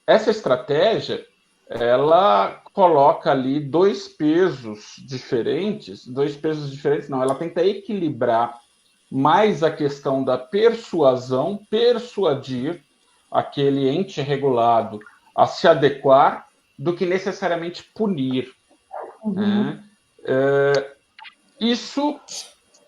essa estratégia, ela coloca ali dois pesos diferentes, não, ela tenta equilibrar mais a questão da persuasão, persuadir aquele ente regulado a se adequar, do que necessariamente punir. Né? Isso,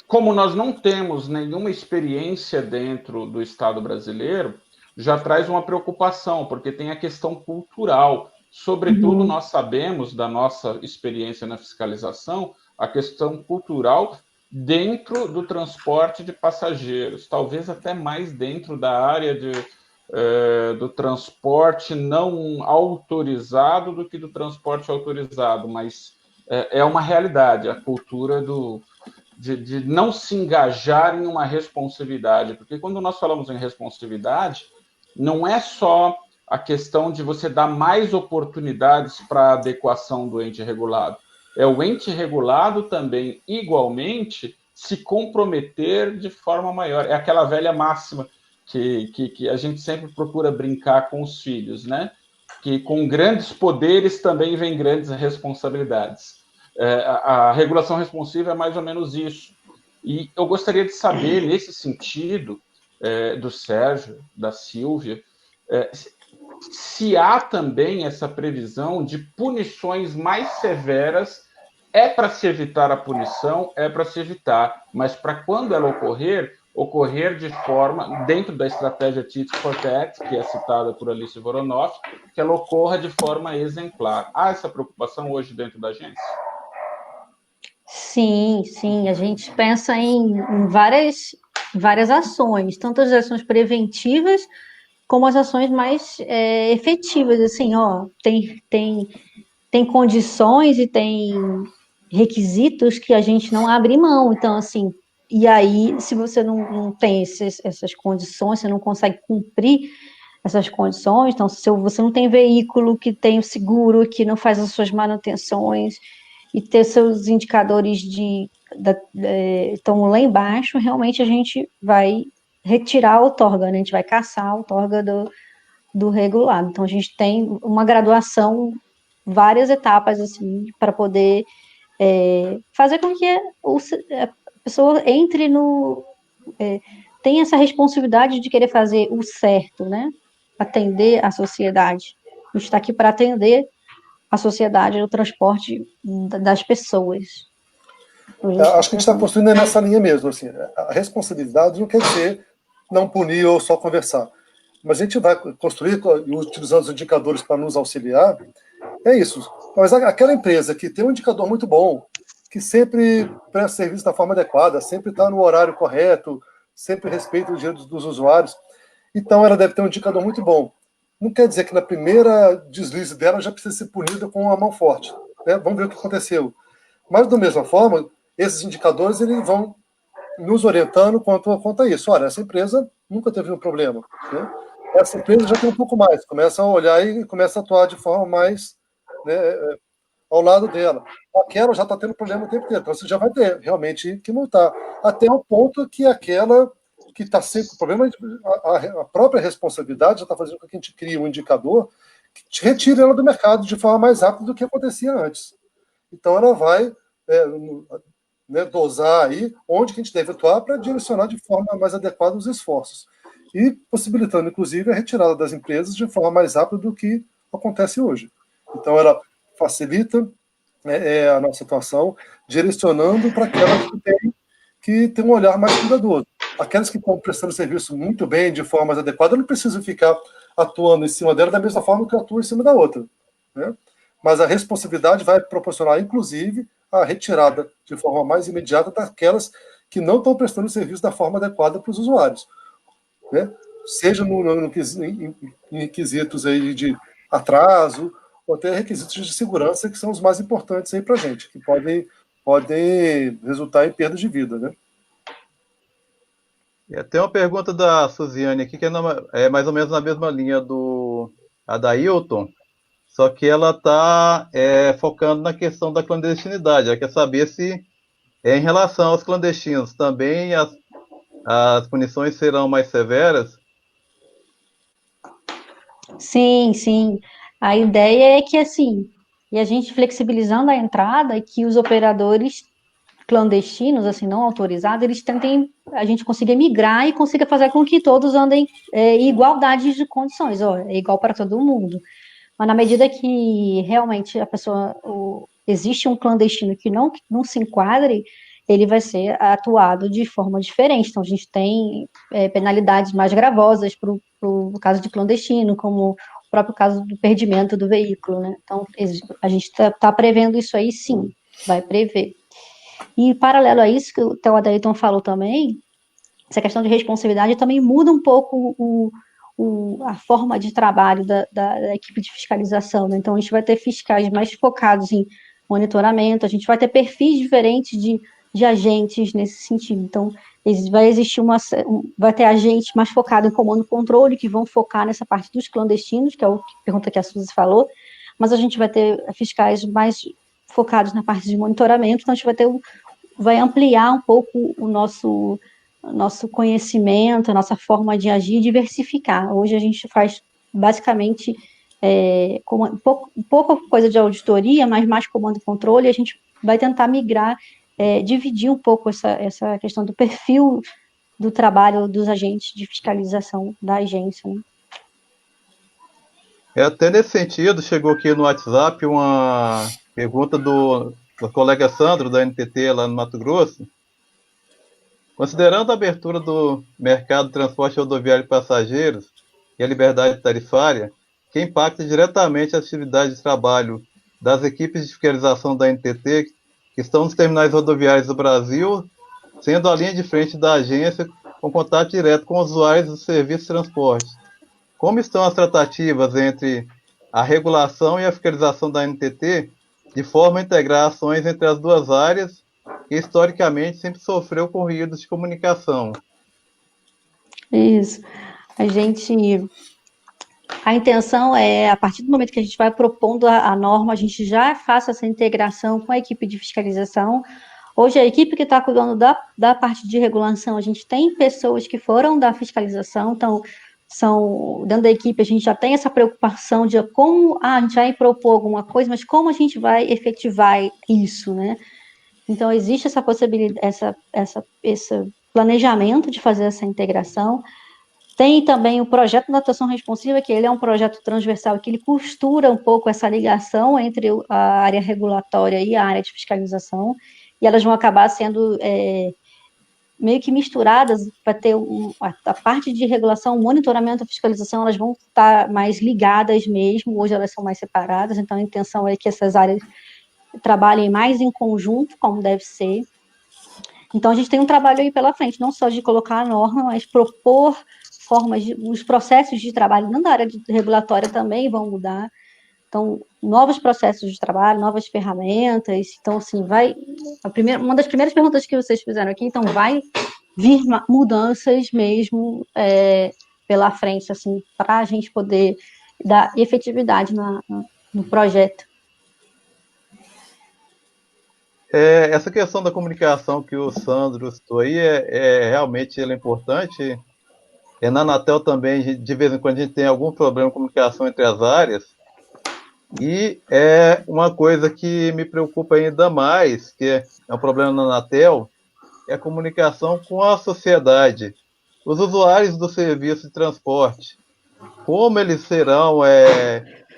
como nós não temos nenhuma experiência dentro do Estado brasileiro, já traz uma preocupação, porque tem a questão cultural. Sobretudo, nós sabemos da nossa experiência na fiscalização, a questão cultural dentro do transporte de passageiros, talvez até mais dentro da área do transporte não autorizado do que do transporte autorizado, mas é uma realidade, a cultura de não se engajar em uma responsividade, porque quando nós falamos em responsividade, não é só a questão de você dar mais oportunidades para a adequação do ente regulado, é o ente regulado também, igualmente, se comprometer de forma maior. É aquela velha máxima que a gente sempre procura brincar com os filhos, né? Que com grandes poderes também vem grandes responsabilidades. A regulação responsiva é mais ou menos isso. E eu gostaria de saber, nesse sentido, do Sérgio, da Silvia, se há também essa previsão de punições mais severas. É para se evitar a punição, é para se evitar, mas para quando ela ocorrer de forma, dentro da estratégia Tit for Tat, que é citada por Alice Voronoff, que ela ocorra de forma exemplar. Há essa preocupação hoje dentro da agência? Sim, sim, a gente pensa em várias ações, tanto as ações preventivas como as ações mais efetivas, assim, ó, tem condições e tem requisitos que a gente não abre mão, então, assim, e aí, se você não tem essas condições, você não consegue cumprir essas condições, então, se você não tem veículo que tem o seguro, que não faz as suas manutenções, e ter seus indicadores estão lá embaixo, realmente a gente vai retirar a outorga, né? A gente vai caçar a outorga do regulado. Então, a gente tem uma graduação, várias etapas, assim, para poder fazer com que a pessoa entre tenha essa responsabilidade de querer fazer o certo, né? Atender a sociedade. A gente está aqui para atender a sociedade, o transporte das pessoas. Acho que a gente está construindo nessa linha mesmo. Assim, a responsabilidade não quer dizer não punir ou só conversar. Mas a gente vai construir, utilizando os indicadores para nos auxiliar, é isso. Mas aquela empresa que tem um indicador muito bom, que sempre presta serviço da forma adequada, sempre está no horário correto, sempre respeita os direitos dos usuários, então ela deve ter um indicador muito bom. Não quer dizer que na primeira deslize dela já precisa ser punida com uma mão forte. Né? Vamos ver o que aconteceu. Mas, da mesma forma, esses indicadores eles vão nos orientando quanto a isso. Olha, essa empresa nunca teve um problema. Né? Essa empresa já tem um pouco mais, começa a olhar e começa a atuar de forma mais, né, ao lado dela. Aquela já está tendo problema o tempo inteiro, então você já vai ter realmente que multar. Até o ponto que aquela que está sempre com problema, a própria responsabilidade já está fazendo com que a gente crie um indicador que retire ela do mercado de forma mais rápida do que acontecia antes. Então ela vai dosar aí onde que a gente deve atuar para direcionar de forma mais adequada os esforços. E possibilitando, inclusive, a retirada das empresas de forma mais rápida do que acontece hoje. Então ela facilita a nossa atuação, direcionando para aquelas que tem um olhar mais cuidadoso. Aquelas que estão prestando serviço muito bem, de forma mais adequada, não precisam ficar atuando em cima dela da mesma forma que atua em cima da outra. Né? Mas a responsabilidade vai proporcionar, inclusive, a retirada de forma mais imediata daquelas que não estão prestando serviço da forma adequada para os usuários. Né? Seja em requisitos aí de atraso, ou até requisitos de segurança, que são os mais importantes aí para a gente, que podem resultar em perda de vida, né? Tem uma pergunta da Suziane aqui, que é mais ou menos na mesma linha a da Hilton, só que ela está focando na questão da clandestinidade. Ela quer saber se, em relação aos clandestinos, também as punições serão mais severas? Sim, sim. A ideia é que, assim, e a gente flexibilizando a entrada, que os operadores clandestinos, assim, não autorizados, eles tentem, a gente consiga migrar e consiga fazer com que todos andem em igualdade de condições, é igual para todo mundo. Mas na medida que realmente existe um clandestino que não se enquadre, ele vai ser atuado de forma diferente. Então, a gente tem penalidades mais gravosas para o caso de clandestino, como o próprio caso do perdimento do veículo, né? Então, a gente está prevendo isso aí, sim, vai prever. E, paralelo a isso, que o Theo Adailton falou também, essa questão de responsabilidade também muda um pouco a forma de trabalho da equipe de fiscalização, né? Então, a gente vai ter fiscais mais focados em monitoramento, a gente vai ter perfis diferentes de agentes nesse sentido. Então, vai ter agentes mais focados em comando e controle, que vão focar nessa parte dos clandestinos, que é a pergunta que a Suzy falou, mas a gente vai ter fiscais mais focados na parte de monitoramento, então a gente vai ampliar um pouco o nosso conhecimento, a nossa forma de agir e diversificar. Hoje a gente faz basicamente pouca coisa de auditoria, mas mais comando e controle, a gente vai tentar migrar, dividir um pouco essa questão do perfil do trabalho dos agentes de fiscalização da agência, né? Até nesse sentido, chegou aqui no WhatsApp uma pergunta do colega Sandro, da NTT, lá no Mato Grosso. Considerando a abertura do mercado de transporte rodoviário de passageiros e a liberdade tarifária, que impacta diretamente a atividade de trabalho das equipes de fiscalização da NTT, que estão nos terminais rodoviários do Brasil, sendo a linha de frente da agência com contato direto com usuários do serviço de transporte. Como estão as tratativas entre a regulação e a fiscalização da NTT, de forma a integrar ações entre as duas áreas, que historicamente sempre sofreu com ruídos de comunicação? Isso. A intenção é, a partir do momento que a gente vai propondo a norma, a gente já faça essa integração com a equipe de fiscalização. Hoje, a equipe que está cuidando da parte de regulação, a gente tem pessoas que foram da fiscalização, então, dentro da equipe, a gente já tem essa preocupação de como a gente vai propor alguma coisa, mas como a gente vai efetivar isso, né? Então, existe essa possibilidade, esse planejamento de fazer essa integração. Tem também o projeto de natação responsiva, que ele é um projeto transversal, que ele costura um pouco essa ligação entre a área regulatória e a área de fiscalização, e elas vão acabar sendo meio que misturadas, para ter a parte de regulação, o monitoramento e a fiscalização, elas vão estar mais ligadas mesmo, hoje elas são mais separadas, então a intenção é que essas áreas trabalhem mais em conjunto, como deve ser. Então, a gente tem um trabalho aí pela frente, não só de colocar a norma, mas propor os processos de trabalho, dentro da área regulatória também vão mudar. Então, novos processos de trabalho, novas ferramentas. Então, assim, uma das primeiras perguntas que vocês fizeram aqui, então, vai vir mudanças mesmo pela frente, assim, para a gente poder dar efetividade no projeto. Essa questão da comunicação que o Sandro citou aí, realmente ela é importante. Na Anatel também, de vez em quando, a gente tem algum problema de comunicação entre as áreas. E é uma coisa que me preocupa ainda mais, que é um problema na Anatel, é a comunicação com a sociedade. Os usuários do serviço de transporte, como eles serão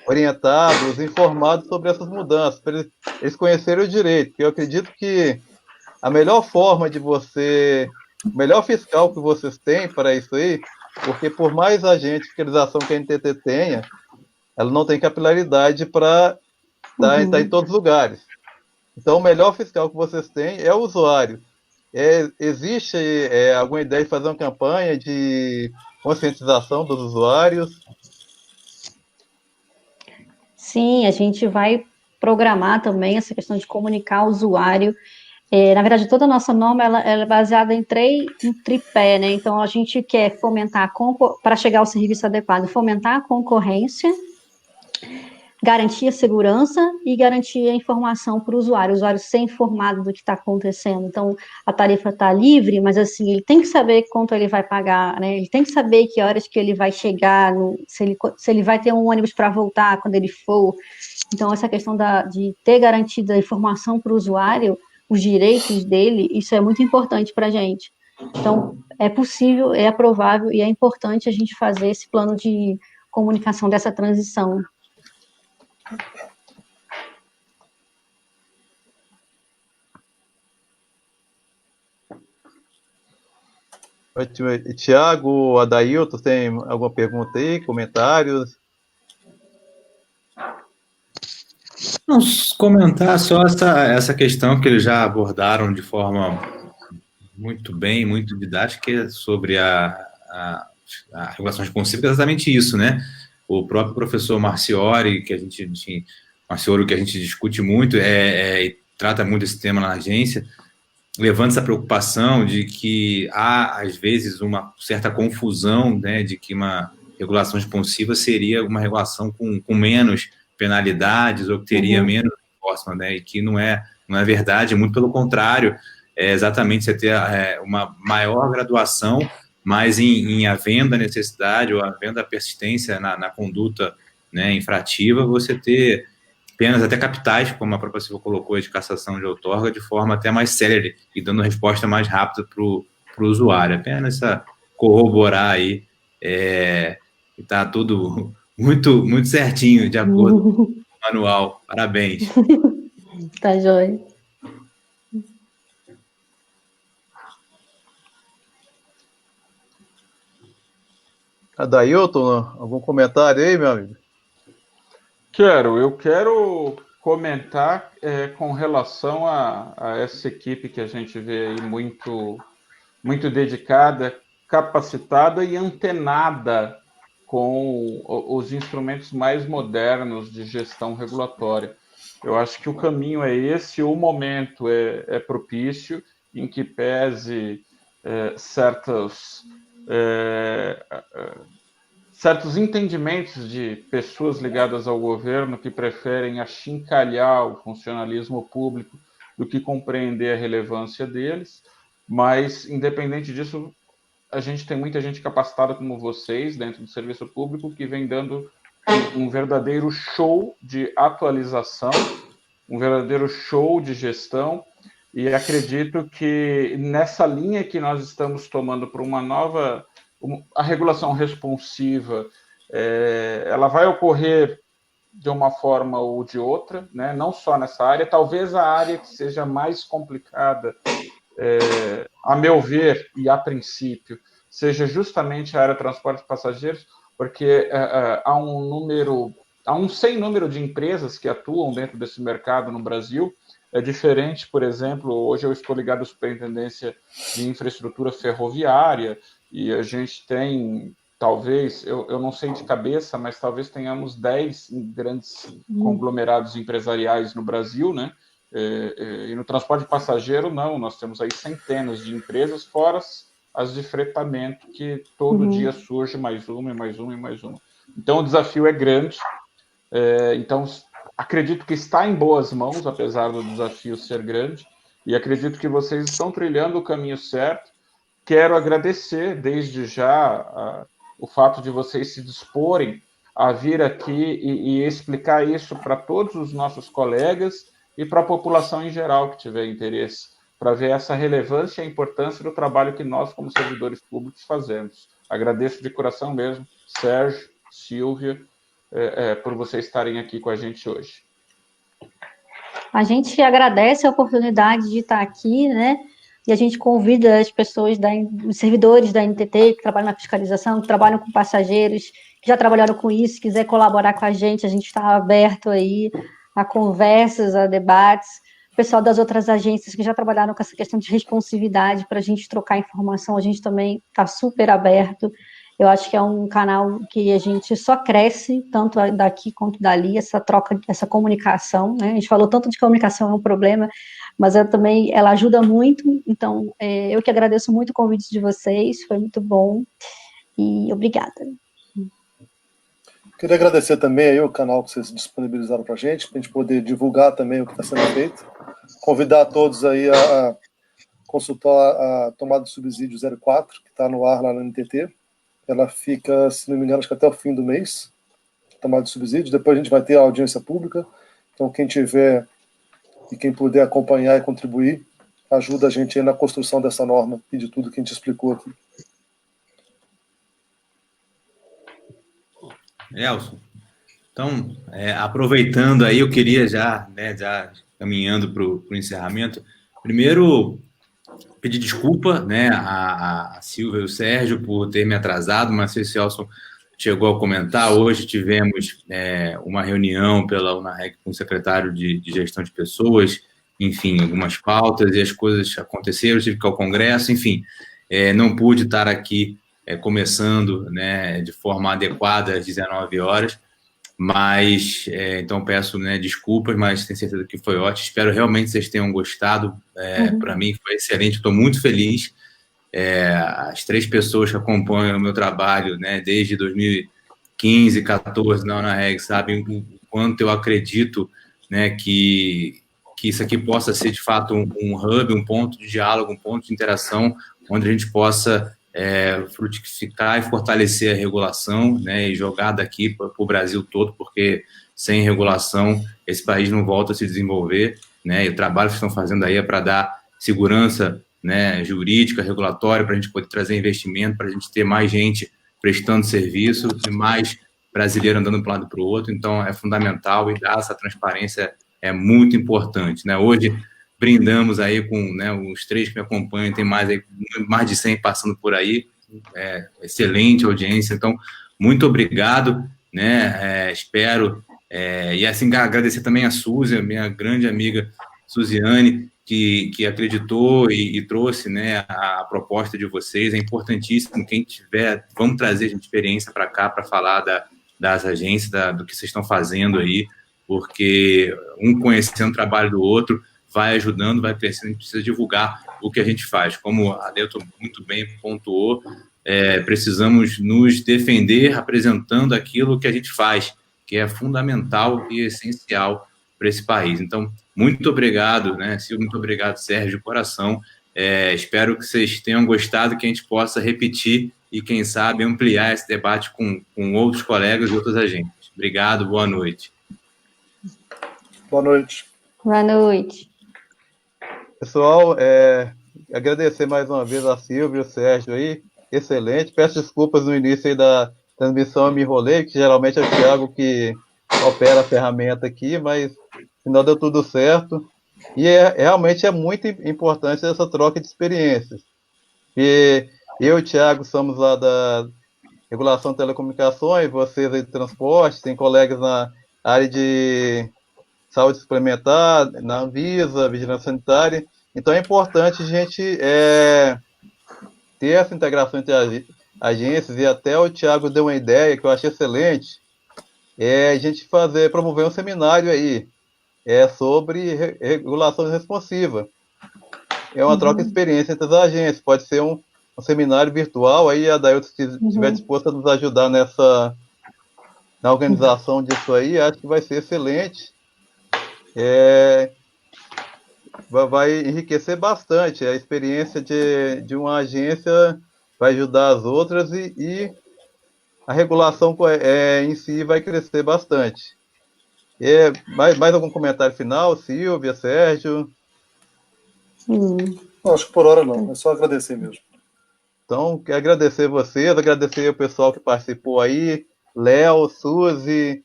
orientados, informados sobre essas mudanças, para eles conhecerem o direito. Porque eu acredito que a melhor forma de o melhor fiscal que vocês têm para isso aí, porque por mais agente de fiscalização que a NTT tenha, ela não tem capilaridade para estar em todos os lugares. Então, o melhor fiscal que vocês têm é o usuário. Existe alguma ideia de fazer uma campanha de conscientização dos usuários? Sim, a gente vai programar também essa questão de comunicar ao usuário. Na verdade, toda a nossa norma ela é baseada em tripé, né? Então, a gente quer fomentar, para chegar ao serviço adequado, fomentar a concorrência, garantir a segurança e garantir a informação para o usuário ser informado do que está acontecendo. Então, a tarifa está livre, mas assim, ele tem que saber quanto ele vai pagar, né? Ele tem que saber que horas que ele vai chegar, se ele vai ter um ônibus para voltar quando ele for. Então, essa questão de ter garantida a informação para o usuário, os direitos dele, isso é muito importante para a gente. Então, é possível, é aprovável e é importante a gente fazer esse plano de comunicação dessa transição. Tiago, Adailton, tem alguma pergunta aí, comentários? Vamos comentar só essa questão que eles já abordaram de forma muito bem, muito didática, sobre a regulação responsiva, é exatamente isso, né? O próprio professor Marciori, que a gente discute muito, e trata muito esse tema na agência, levanta essa preocupação de que há, às vezes, uma certa confusão, né, de que uma regulação responsiva seria uma regulação com menos penalidades ou que teria menos enforcement, né, e que não é verdade, muito pelo contrário, é exatamente você ter uma maior graduação, mas em havendo a necessidade ou havendo a persistência na conduta né, infrativa, você ter penas até capitais, como a própria Silva colocou, de cassação de outorga, de forma até mais célere e dando resposta mais rápida para o usuário. Apenas corroborar aí, está tudo muito, muito certinho, de acordo com o manual. Parabéns. Tá joia. Adailton, algum comentário aí, meu amigo? Eu quero comentar com relação a essa equipe que a gente vê aí muito, muito dedicada, capacitada e antenada com os instrumentos mais modernos de gestão regulatória. Eu acho que o caminho é esse, o momento é propício, em que pese certos entendimentos de pessoas ligadas ao governo que preferem achincalhar o funcionalismo público do que compreender a relevância deles, mas, independente disso, a gente tem muita gente capacitada como vocês dentro do serviço público que vem dando um verdadeiro show de atualização, um verdadeiro show de gestão, e acredito que nessa linha que nós estamos tomando para uma nova... A regulação responsiva, ela vai ocorrer de uma forma ou de outra, né? Não só nessa área, talvez a área que seja mais complicada, a meu ver, e a princípio, seja justamente a área de transporte de passageiros, porque há um sem número de empresas que atuam dentro desse mercado no Brasil. É diferente, por exemplo, hoje eu estou ligado à Superintendência de Infraestrutura Ferroviária, e a gente tem, talvez, eu não sei de cabeça, mas talvez tenhamos 10 grandes conglomerados empresariais no Brasil, né? E no transporte de passageiro, não, nós temos aí centenas de empresas, fora as de fretamento, que todo dia surge mais uma, e mais uma, e mais uma. Então, o desafio é grande. Então, acredito que está em boas mãos, apesar do desafio ser grande, e acredito que vocês estão trilhando o caminho certo. Quero agradecer, desde já, o fato de vocês se disporem a vir aqui e explicar isso para todos os nossos colegas e para a população em geral que tiver interesse, para ver essa relevância e a importância do trabalho que nós, como servidores públicos, fazemos. Agradeço de coração mesmo, Sérgio, Silvia, por vocês estarem aqui com a gente hoje. A gente agradece a oportunidade de estar aqui, né? E a gente convida as pessoas, os servidores da NTT, que trabalham na fiscalização, que trabalham com passageiros, que já trabalharam com isso, quiser colaborar com a gente está aberto aí a conversas, a debates. O pessoal das outras agências que já trabalharam com essa questão de responsividade para a gente trocar informação, a gente também está super aberto. Eu acho que é um canal que a gente só cresce, tanto daqui quanto dali, essa troca, essa comunicação, né? A gente falou tanto de comunicação, é um problema, mas ela ajuda muito. Então, eu que agradeço muito o convite de vocês, foi muito bom, e obrigada. Queria agradecer também aí o canal que vocês disponibilizaram para a gente poder divulgar também o que está sendo feito. Convidar a todos aí a consultar a tomada de subsídio 04, que está no ar lá na NTT. Ela fica, se não me engano, acho que até o fim do mês, tomada de subsídio. Depois a gente vai ter a audiência pública. Então, quem tiver e quem puder acompanhar e contribuir, ajuda a gente aí na construção dessa norma e de tudo que a gente explicou aqui. Elson, então, aproveitando aí, eu queria já caminhando para o encerramento, primeiro pedir desculpa, né, a Silvia e o Sérgio por ter me atrasado, mas não sei se o Elson chegou a comentar. Hoje tivemos uma reunião pela UNAREG com o secretário de Gestão de Pessoas, enfim, algumas pautas, e as coisas aconteceram, tive que ir ao Congresso, enfim, não pude estar aqui começando, né, de forma adequada às 19 horas, mas, então peço, né, desculpas, mas tenho certeza que foi ótimo. Espero realmente que vocês tenham gostado. Para mim foi excelente, estou muito feliz. As 3 pessoas que acompanham o meu trabalho, né, desde 2015, 2014, na UNAREG, sabem o quanto eu acredito, né, que isso aqui possa ser, de fato, um hub, um ponto de diálogo, um ponto de interação, onde a gente possa frutificar e fortalecer a regulação, né, e jogar daqui para o Brasil todo, porque sem regulação esse país não volta a se desenvolver, né, e o trabalho que estão fazendo aí é para dar segurança, né, jurídica, regulatória, para a gente poder trazer investimento, para a gente ter mais gente prestando serviço e mais brasileiro andando de um lado para o outro. Então é fundamental, e dar essa transparência é muito importante, né? Hoje brindamos aí com, né, os 3 que me acompanham, tem mais de 100 passando por aí, excelente audiência, então muito obrigado, né? Espero, e assim agradecer também a Suzy, a minha grande amiga Suziane, que acreditou e trouxe, né, a proposta de vocês. É importantíssimo, quem tiver, vamos trazer gente de experiência para cá para falar das agências, do que vocês estão fazendo aí, porque um conhecendo o trabalho do outro vai ajudando, vai crescendo. A gente precisa divulgar o que a gente faz. Como a Adelton muito bem pontuou, precisamos nos defender apresentando aquilo que a gente faz, que é fundamental e essencial para esse país. Então, muito obrigado, né, Silvio? Muito obrigado, Sérgio, de coração. Espero que vocês tenham gostado, que a gente possa repetir e, quem sabe, ampliar esse debate com outros colegas e outros agentes. Obrigado, boa noite. Boa noite. Boa noite. Pessoal, agradecer mais uma vez a Silvio e o Sérgio aí, excelente. Peço desculpas no início aí da transmissão, eu me enrolei, que geralmente é o Thiago que opera a ferramenta aqui, mas final deu tudo certo. E realmente é muito importante essa troca de experiências. E eu e o Thiago somos lá da regulação de telecomunicações, vocês aí de transporte, tem colegas na área de saúde suplementar, na Anvisa, vigilância sanitária. Então é importante a gente ter essa integração entre agências, e até o Thiago deu uma ideia que eu achei excelente, a gente promover um seminário aí, sobre regulação responsiva. É uma troca de experiência entre as agências, pode ser um seminário virtual, aí a Dailton, se estiver disposta a nos ajudar na organização disso aí, acho que vai ser excelente. Vai enriquecer bastante a experiência de uma agência, vai ajudar as outras, e a regulação em si vai crescer bastante. Mais algum comentário final, Silvia, Sérgio? Não, acho que por hora não, é só agradecer mesmo. Então, quero agradecer vocês, agradecer o pessoal que participou aí, Léo, Suzy,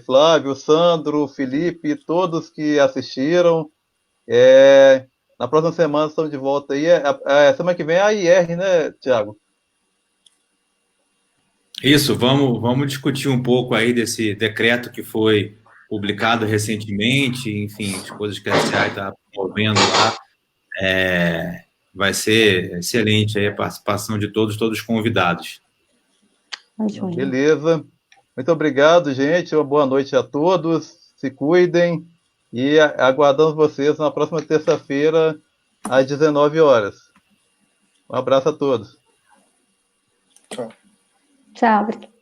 Flávio, Sandro, Felipe, todos que assistiram. Na próxima semana estamos de volta aí. Semana que vem é a IR, né, Thiago? Isso, vamos discutir um pouco aí desse decreto que foi publicado recentemente, enfim, as coisas que a SEAI está promovendo lá. Vai ser excelente aí a participação de todos os convidados. Beleza. Muito obrigado, gente. Uma boa noite a todos. Se cuidem. E aguardamos vocês na próxima terça-feira, às 19 horas. Um abraço a todos. Tchau. Tchau.